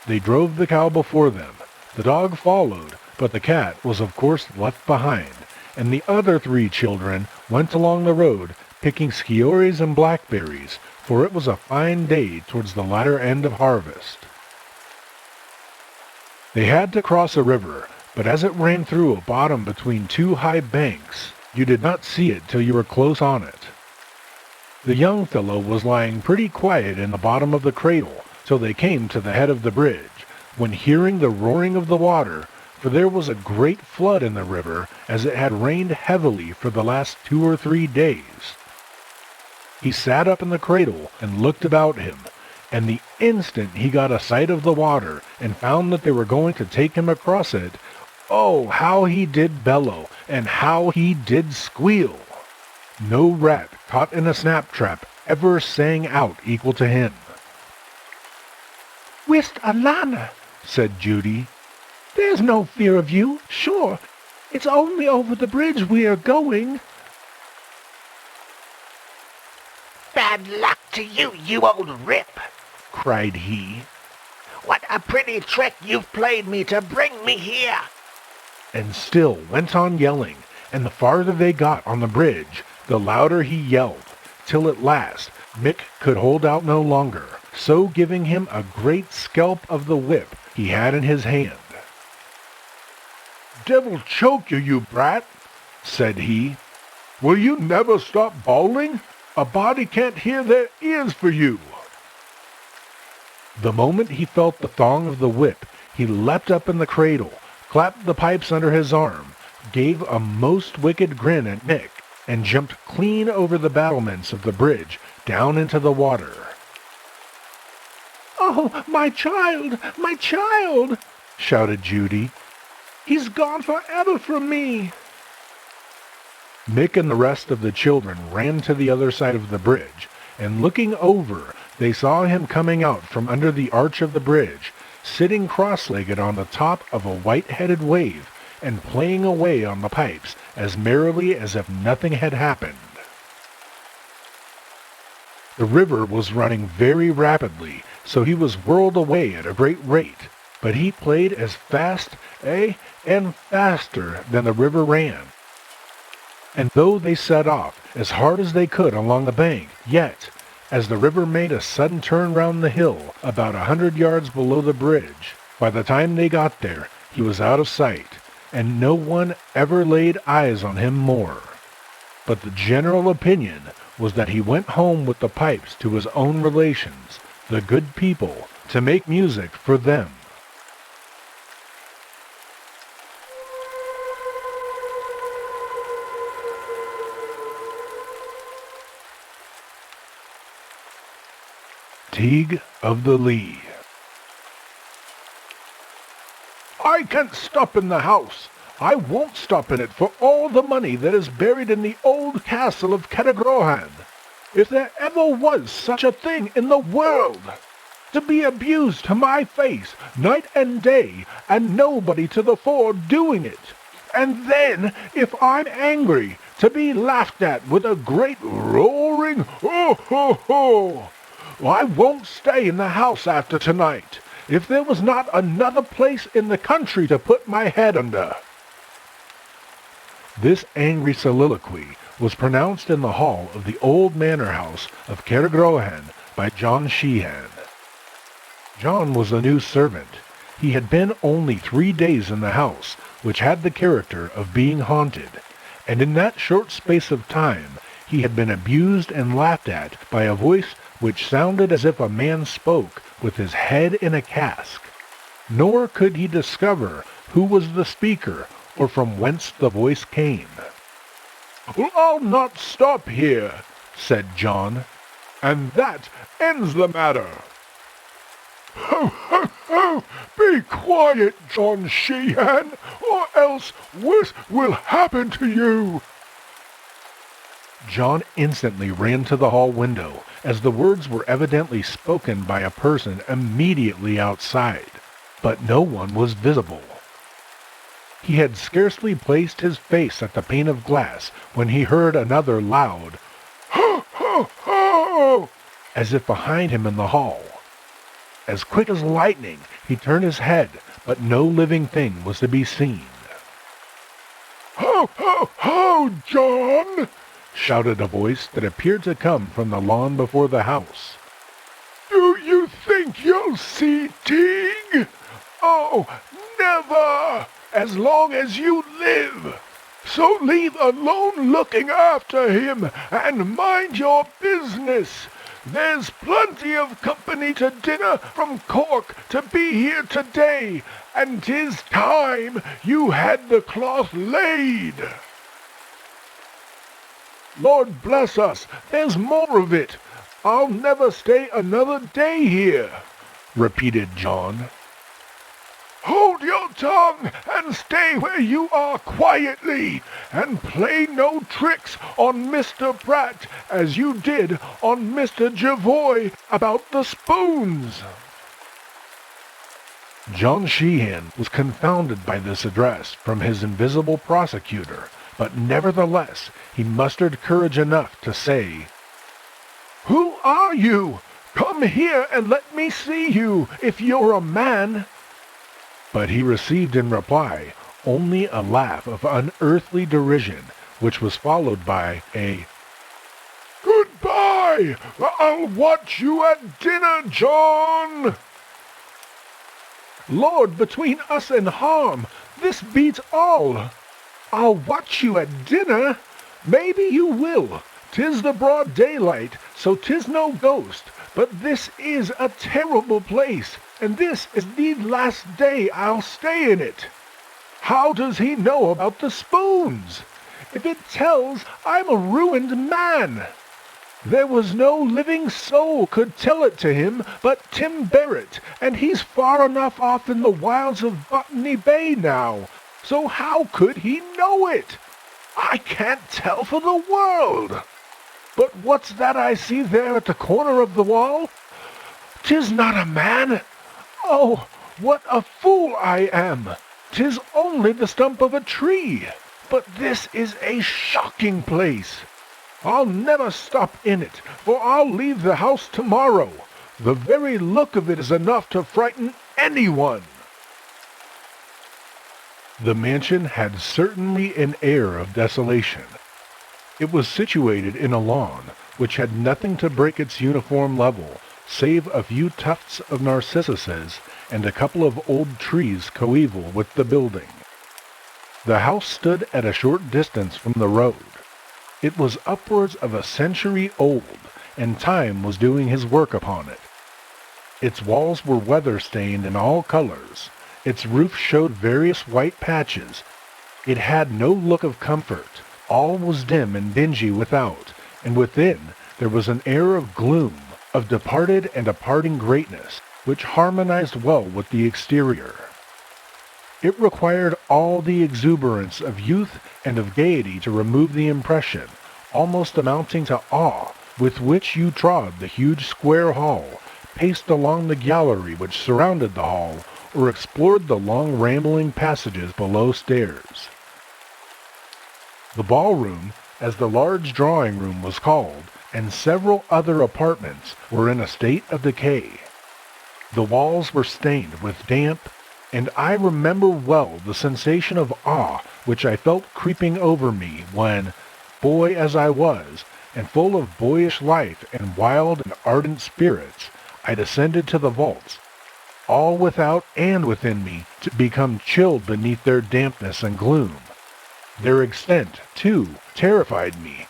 S1: They drove the cow before them. The dog followed, but the cat was of course left behind, and the other 3 children went along the road, picking sciorries and blackberries, for it was a fine day towards the latter end of harvest. They had to cross a river, but as it ran through a bottom between 2 high banks, you did not see it till you were close on it. The young fellow was lying pretty quiet in the bottom of the cradle till they came to the head of the bridge, when hearing the roaring of the water, for there was a great flood in the river, as it had rained heavily for the last 2 or 3 days. He sat up in the cradle and looked about him, and the instant he got a sight of the water and found that they were going to take him across it, oh, how he did bellow, and how he did squeal! No rat caught in a snap trap ever sang out equal to him.
S3: "Whist alana," said Judy. "There's no fear of you, sure. It's only over the bridge we are going."
S4: "Bad luck to you, you old rip!"
S1: cried he.
S4: "What a pretty trick you've played me to bring me here!"
S1: And still went on yelling, and the farther they got on the bridge, the louder he yelled, till at last Mick could hold out no longer, so giving him a great scalp of the whip he had in his hand. "Devil choke you, you brat," said he. "Will you never stop bawling? A body can't hear their ears for you." The moment he felt the thong of the whip, he leapt up in the cradle, clapped the pipes under his arm, gave a most wicked grin at Mick, and jumped clean over the battlements of the bridge down into the water.
S3: "Oh, my child, my child!"
S1: shouted Judy.
S3: "He's gone forever from me."
S1: Mick and the rest of the children ran to the other side of the bridge, and looking over, they saw him coming out from under the arch of the bridge, sitting cross-legged on the top of a white-headed wave, and playing away on the pipes as merrily as if nothing had happened. The river was running very rapidly, so he was whirled away at a great rate, but he played as fast, and faster than the river ran. And though they set off as hard as they could along the bank, yet, as the river made a sudden turn round the hill about 100 yards below the bridge, by the time they got there, he was out of sight, and no one ever laid eyes on him more. But the general opinion was that he went home with the pipes to his own relations, the good people, to make music for them. Tiegue of the Lee. "I can't stop in the house. I won't stop in it for all the money that is buried in the old castle of Categrohan. If there ever was such a thing in the world! To be abused to my face night and day, and nobody to the fore doing it. And then, if I'm angry, to be laughed at with a great roaring ho ho ho. I won't stay in the house after tonight, if there was not another place in the country to put my head under. This angry soliloquy was pronounced in the hall of the old manor house of Cairgrohan by John Sheehan. John was a new servant. He had been only 3 days in the house, which had the character of being haunted, and in that short space of time he had been abused and laughed at by a voice which sounded as if a man spoke with his head in a cask. Nor could he discover who was the speaker or from whence the voice came. "I'll not stop here," said John, "and that ends the matter." "Ho, ho, ho! Be quiet, John Sheehan, or else what will happen to you?" John instantly ran to the hall window, as the words were evidently spoken by a person immediately outside, but no one was visible. He had scarcely placed his face at the pane of glass when he heard another loud "Ho, ho, ho!" as if behind him in the hall. As quick as lightning, he turned his head, but no living thing was to be seen. "Ho, ho, ho, John!" shouted a voice that appeared to come from the lawn before the house. "Do you think you'll see Tiegue? Oh, never, as long as you live. So leave alone looking after him, and mind your business. There's plenty of company to dinner from Cork to be here today, and 'tis time you had the cloth laid." "Lord bless us, there's more of it. I'll never stay another day here," repeated John. "Hold your tongue and stay where you are quietly, and play no tricks on Mr. Pratt as you did on Mr. Javoy about the spoons." John Sheehan was confounded by this address from his invisible prosecutor, but nevertheless he mustered courage enough to say, "Who are you? Come here and let me see you, if you're a man." But he received in reply only a laugh of unearthly derision, which was followed by a "Goodbye! I'll watch you at dinner, John." "Lord, between us and harm, this beats all. I'll watch you at dinner. Maybe you will. 'Tis the broad daylight, so 'tis no ghost, but this is a terrible place, and this is the last day I'll stay in it. How does he know about the spoons? If it tells, I'm a ruined man. There was no living soul could tell it to him but Tim Barrett, and he's far enough off in the wilds of Botany Bay now, so how could he know it? I can't tell for the world. But what's that I see there at the corner of the wall? 'Tis not a man. Oh, what a fool I am! 'Tis only the stump of a tree. But this is a shocking place. I'll never stop in it, for I'll leave the house tomorrow. The very look of it is enough to frighten anyone." The mansion had certainly an air of desolation. It was situated in a lawn, which had nothing to break its uniform level, save a few tufts of narcissuses and a couple of old trees coeval with the building. The house stood at a short distance from the road. It was upwards of a century old, and time was doing his work upon it. Its walls were weather-stained in all colors. Its roof showed various white patches. It had no look of comfort. All was dim and dingy without, and within there was an air of gloom, of departed and departing greatness, which harmonized well with the exterior. It required all the exuberance of youth and of gaiety to remove the impression, almost amounting to awe, with which you trod the huge square hall,
S2: paced along the gallery which surrounded the hall, or explored the long rambling passages below stairs. The ballroom, as the large drawing room was called, and several other apartments were in a state of decay. The walls were stained with damp, and I remember well the sensation of awe which I felt creeping over me when, boy as I was, and full of boyish life and wild and ardent spirits, I descended to the vaults, all without and within me to become chilled beneath their dampness and gloom. Their extent, too, terrified me.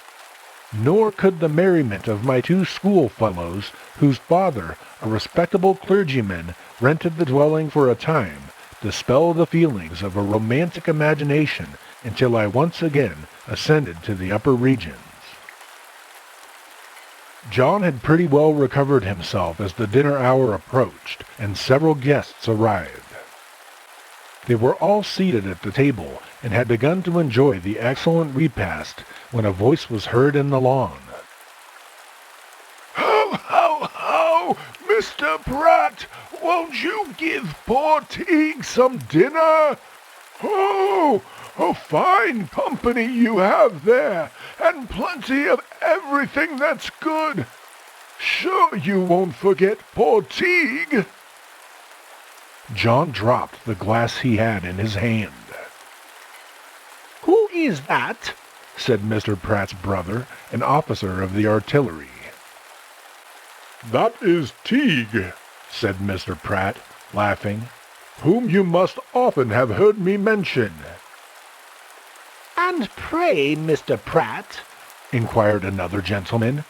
S2: Nor could the merriment of my two schoolfellows, whose father, a respectable clergyman, rented the dwelling for a time, dispel the feelings of a romantic imagination until I once again ascended to the upper regions. John had pretty well recovered himself as the dinner hour approached, and several guests arrived. They were all seated at the table, and had begun to enjoy the excellent repast, when a voice was heard in the lawn.
S1: Ho, ho, ho! Mr. Pratt, won't you give poor Tiegue some dinner? Oh, a fine company you have there, and plenty of everything that's good. Sure you won't forget poor Tiegue?
S2: John dropped the glass he had in his hand.
S3: "Who is that?"
S2: said Mr. Pratt's brother, an officer of the artillery.
S1: That is Tiegue, said Mr. Pratt, laughing, whom you must often have heard me mention.
S3: "And pray, Mr. Pratt,"
S2: inquired another gentleman,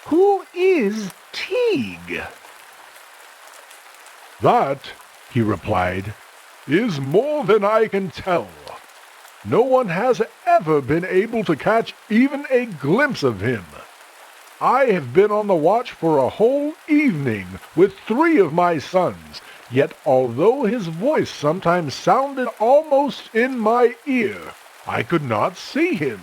S3: "who is Tiegue?"
S1: That, he replied, is more than I can tell. No one has ever been able to catch even a glimpse of him. I have been on the watch for a whole evening with 3 of my sons, yet although his voice sometimes sounded almost in my ear, I could not see him.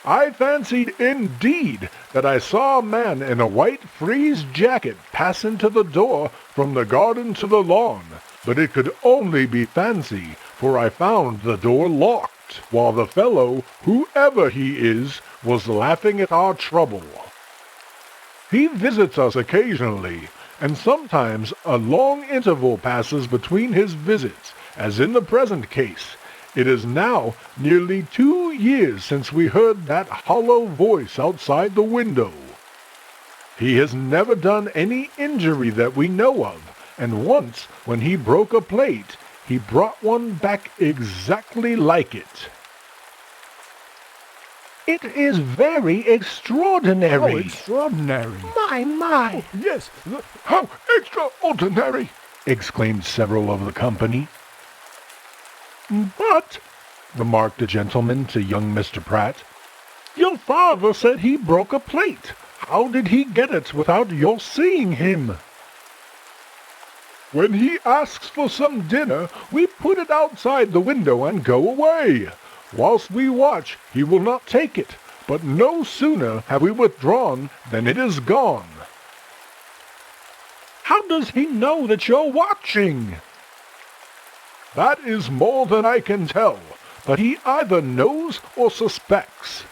S1: I fancied indeed that I saw a man in a white frieze jacket pass into the door from the garden to the lawn, but it could only be fancy, for I found the door locked, while the fellow, whoever he is, was laughing at our trouble. He visits us occasionally, and sometimes a long interval passes between his visits, as in the present case. It is now nearly 2 years since we heard that hollow voice outside the window. He has never done any injury that we know of, and once, when he broke a plate, he brought one back exactly like it.
S3: "It is very extraordinary."
S1: How extraordinary!
S3: My!
S1: Yes, how extraordinary! Exclaimed several of the company.
S2: "But," remarked a gentleman to young Mr. Pratt,
S1: "your father said he broke a plate. How did he get it without your seeing him?" "When he asks for some dinner, we put it outside the window and go away. Whilst we watch, he will not take it, but no sooner have we withdrawn than it is gone." "How does he know that you're watching?" "That is more than I can tell, but he either knows or suspects.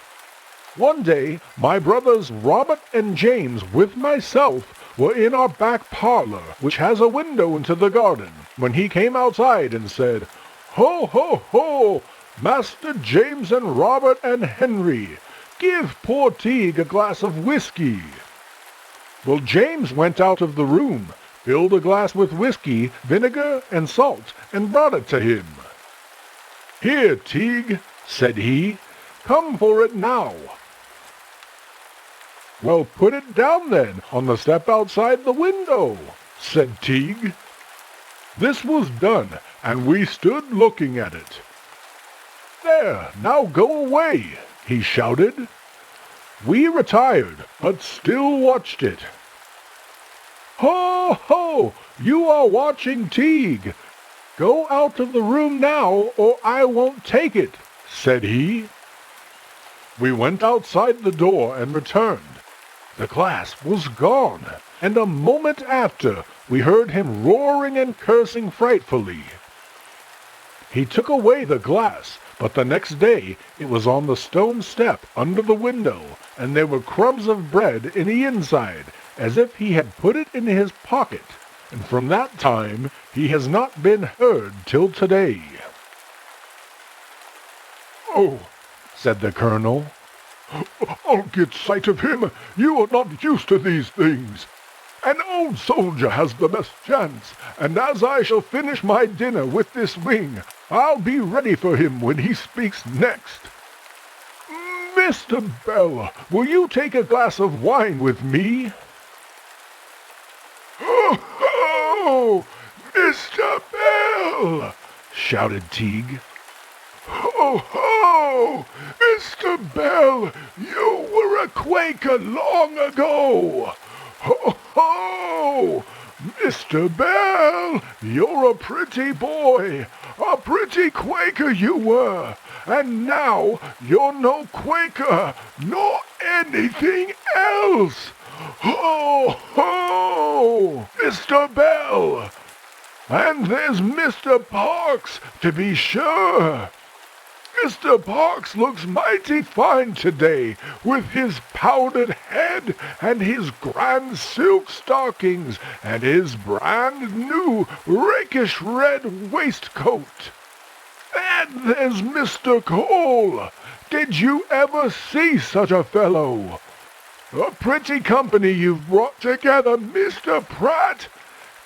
S1: One day, my brothers Robert and James, with myself, were in our back parlor, which has a window into the garden, when he came outside and said, 'Ho, ho, ho! Master James and Robert and Henry, give poor Tiegue a glass of whiskey.' Well, James went out of the room, filled a glass with whiskey, vinegar, and salt, and brought it to him. 'Here, Tiegue,' said he, 'come for it now.' 'Well, put it down then, on the step outside the window,' said Tiegue. This was done, and we stood looking at it. 'There, now go away,' he shouted. We retired, but still watched it. 'Ho, ho! You are watching Tiegue. Go out of the room now, or I won't take it,' said he. We went outside the door and returned. The glass was gone, and a moment after we heard him roaring and cursing frightfully. He took away the glass, but the next day it was on the stone step under the window, and there were crumbs of bread in the inside, as if he had put it in his pocket, and from that time he has not been heard till today."
S2: "Oh," said the colonel, "I'll get sight of him. You are not used to these things. An old soldier has the best chance, and as I shall finish my dinner with this wing, I'll be ready for him when he speaks next. Mr. Bell, will you take a glass of wine with me?" "Ho, ho! Mr. Bell!" shouted Tiegue. "Ho, ho! Mr. Bell, you were a Quaker long ago! Ho, ho! Mr. Bell, you're a pretty boy, a pretty Quaker you were, and now you're no Quaker, nor anything else! Ho, ho! Mr. Bell! And there's Mr. Parks, to be sure! Mr. Parks looks mighty fine today, with his powdered head, and his grand silk stockings, and his brand new rakish red waistcoat. And there's Mr. Cole. Did you ever see such a fellow? A pretty company you've brought together, Mr. Pratt.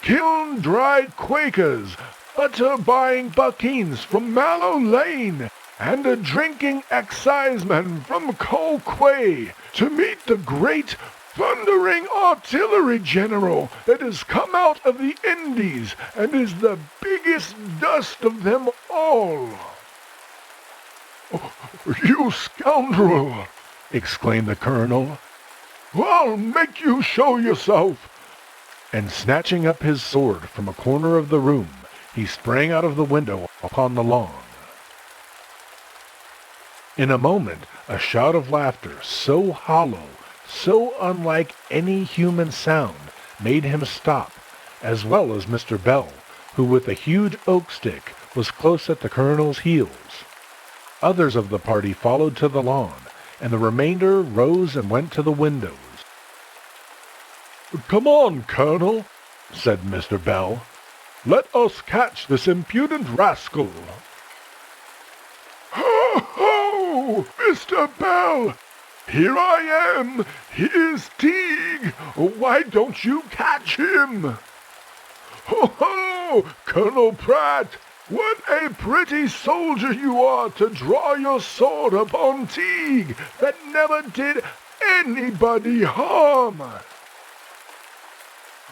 S2: Kiln-dried Quakers, butter-buying buckines from Mallow Lane, and a drinking exciseman from Colquay, to meet the great thundering artillery general that has come out of the Indies and is the biggest dust of them all." "Oh, you scoundrel!" exclaimed the colonel. "I'll make you show yourself!" And snatching up his sword from a corner of the room, he sprang out of the window upon the lawn. In a moment, a shout of laughter, so hollow, so unlike any human sound, made him stop, as well as Mr. Bell, who with a huge oak stick was close at the colonel's heels. Others of the party followed to the lawn, and the remainder rose and went to the windows. "Come on, Colonel," said Mr. Bell. "Let us catch this impudent rascal." "Ho, ho! Mr. Bell! Here I am! Here's Tiegue! Why don't you catch him?" "Ho, ho! Colonel Pratt! What a pretty soldier you are to draw your sword upon Tiegue that never did anybody harm!"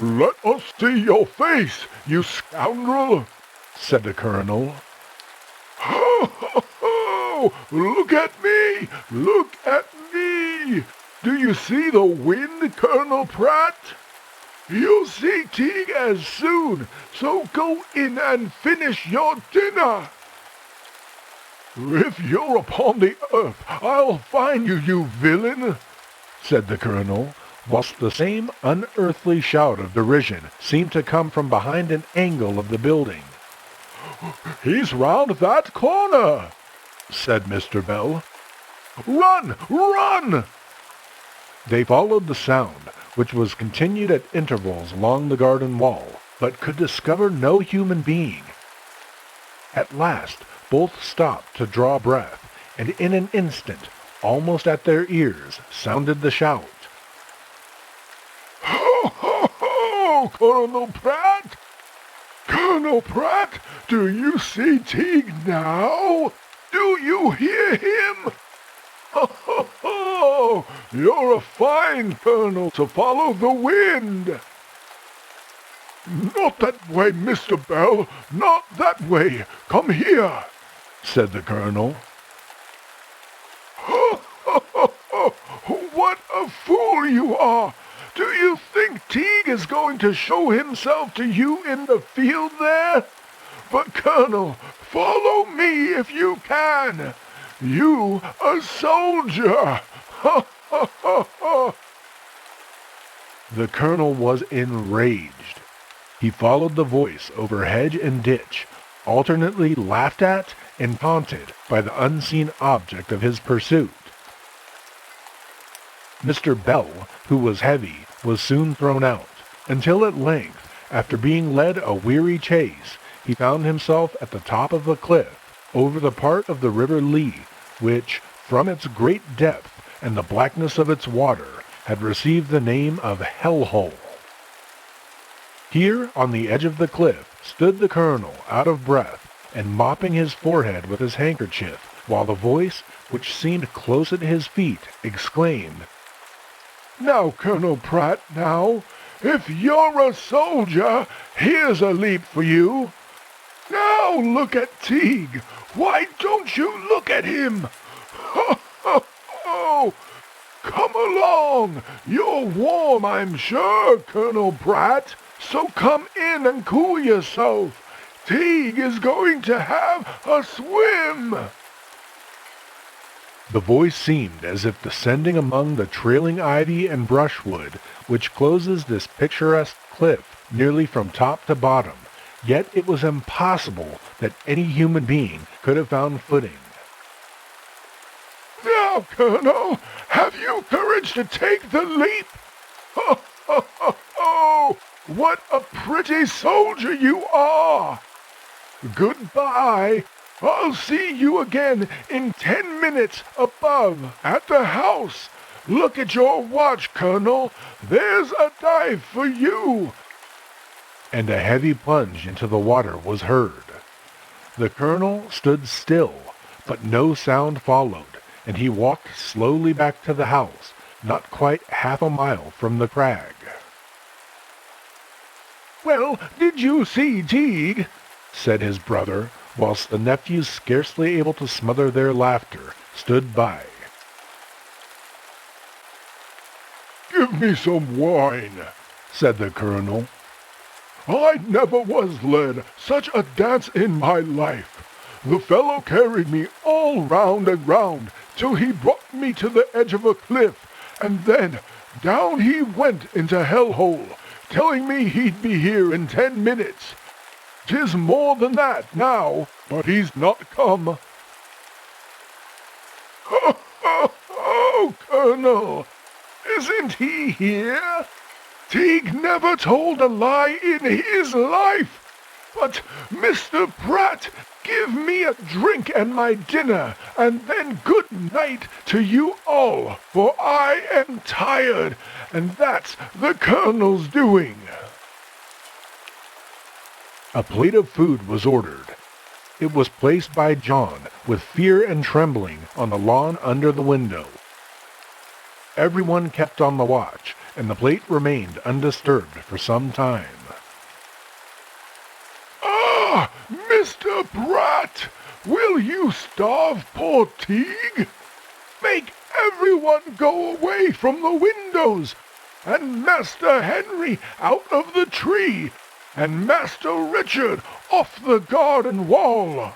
S2: "Let us see your face, you scoundrel!" said the colonel. "Ho, ho, ho! Look at me! Look at me! Do you see the wind, Colonel Pratt? You'll see Tiegue as soon, so go in and finish your dinner." "If you're upon the earth, I'll find you, you villain," said the colonel, whilst the same unearthly shout of derision seemed to come from behind an angle of the building. "He's round that corner," said Mr. Bell. "Run! Run!" They followed the sound, which was continued at intervals along the garden wall, but could discover no human being. At last both stopped to draw breath, and in an instant, almost at their ears, sounded the shout. "Ho, ho, ho! Colonel Pratt! Colonel Pratt, do you see Tiegue now? Do you hear him? Ho, ho, ho! You're a fine colonel to follow the wind." "Not that way, Mr. Bell, not that way. Come here," said the colonel. "Ho, ho, ho, ho! What a fool you are! Do you think Tiegue is going to show himself to you in the field there? But, Colonel, follow me if you can. You, a soldier! Ha, ha, ha, ha!" The colonel was enraged. He followed the voice over hedge and ditch, alternately laughed at and taunted by the unseen object of his pursuit. Mr. Bell, who was heavy, was soon thrown out, until at length, after being led a weary chase, he found himself at the top of a cliff, over the part of the river Lee, which, from its great depth and the blackness of its water, had received the name of Hell Hole. Here, on the edge of the cliff, stood the colonel, out of breath, and mopping his forehead with his handkerchief, while the voice, which seemed close at his feet, exclaimed,
S1: "Now, Colonel Pratt, now, if you're a soldier, here's a leap for you. Now look at Tiegue. Why don't you look at him? Ho, ho, ho! Come along. You're warm, I'm sure, Colonel Pratt. So come in and cool yourself. Tiegue is going to have a swim."
S2: The voice seemed as if descending among the trailing ivy and brushwood which closes this picturesque cliff nearly from top to bottom, yet it was impossible that any human being could have found footing.
S1: "Now, Colonel, have you courage to take the leap? Ho, ho, ho, ho! What a pretty soldier you are! Goodbye. I'll see you again in 10 minutes above at the house. Look at your watch, Colonel. There's a dive for you."
S2: And a heavy plunge into the water was heard. The colonel stood still, but no sound followed, and he walked slowly back to the house, not quite half a mile from the crag.
S1: "Well, did you see Tiegue?"
S2: said his brother, whilst the nephews, scarcely able to smother their laughter, stood by.
S1: "Give me some wine," said the colonel. "I never was led such a dance in my life. The fellow carried me all round and round till he brought me to the edge of a cliff, and then down he went into Hell Hole, telling me he'd be here in 10 minutes. 'Tis more than that now, but he's not come." "Ho, ho, ho, Colonel! Isn't he here? Tiegue never told a lie in his life. But, Mr. Pratt, give me a drink and my dinner, and then good night to you all, for I am tired, and that's the Colonel's doing."
S2: A plate of food was ordered. It was placed by John, with fear and trembling, on the lawn under the window. Everyone kept on the watch, and the plate remained undisturbed for some time.
S1: "Ah, Mr. Pratt, will you starve poor Tiegue? Make everyone go away from the windows, and Master Henry out of the tree, and Master Richard off the garden wall."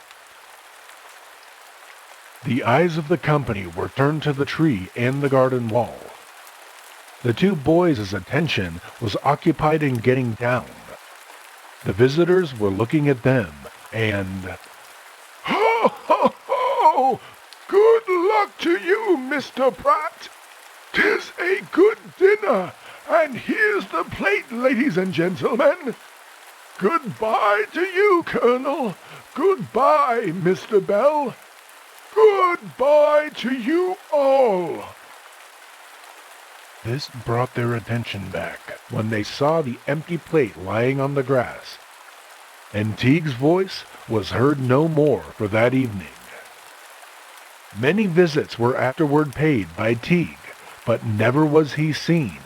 S2: The eyes of the company were turned to the tree and the garden wall. The two boys' attention was occupied in getting down. The visitors were looking at them, and...
S1: "Ho, ho, ho! Good luck to you, Mr. Pratt. 'Tis a good dinner, and here's the plate, ladies and gentlemen. Goodbye to you, Colonel. Goodbye, Mr. Bell. Goodbye to you all."
S2: This brought their attention back when they saw the empty plate lying on the grass, and Tiegue's voice was heard no more for that evening. Many visits were afterward paid by Tiegue, but never was he seen,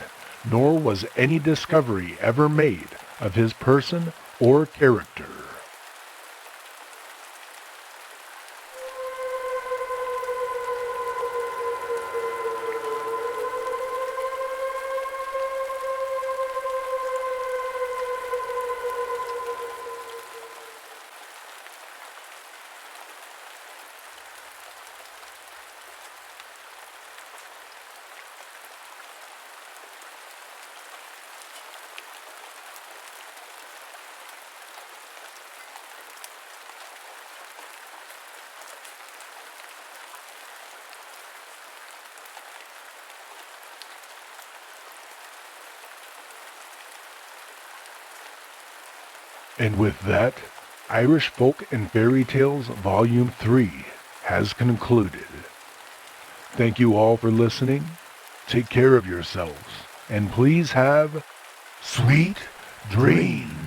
S2: nor was any discovery ever made of his person or character.
S1: And with that, Irish Folk and Fairy Tales Volume 3 has concluded. Thank you all for listening. Take care of yourselves, and please have sweet dreams.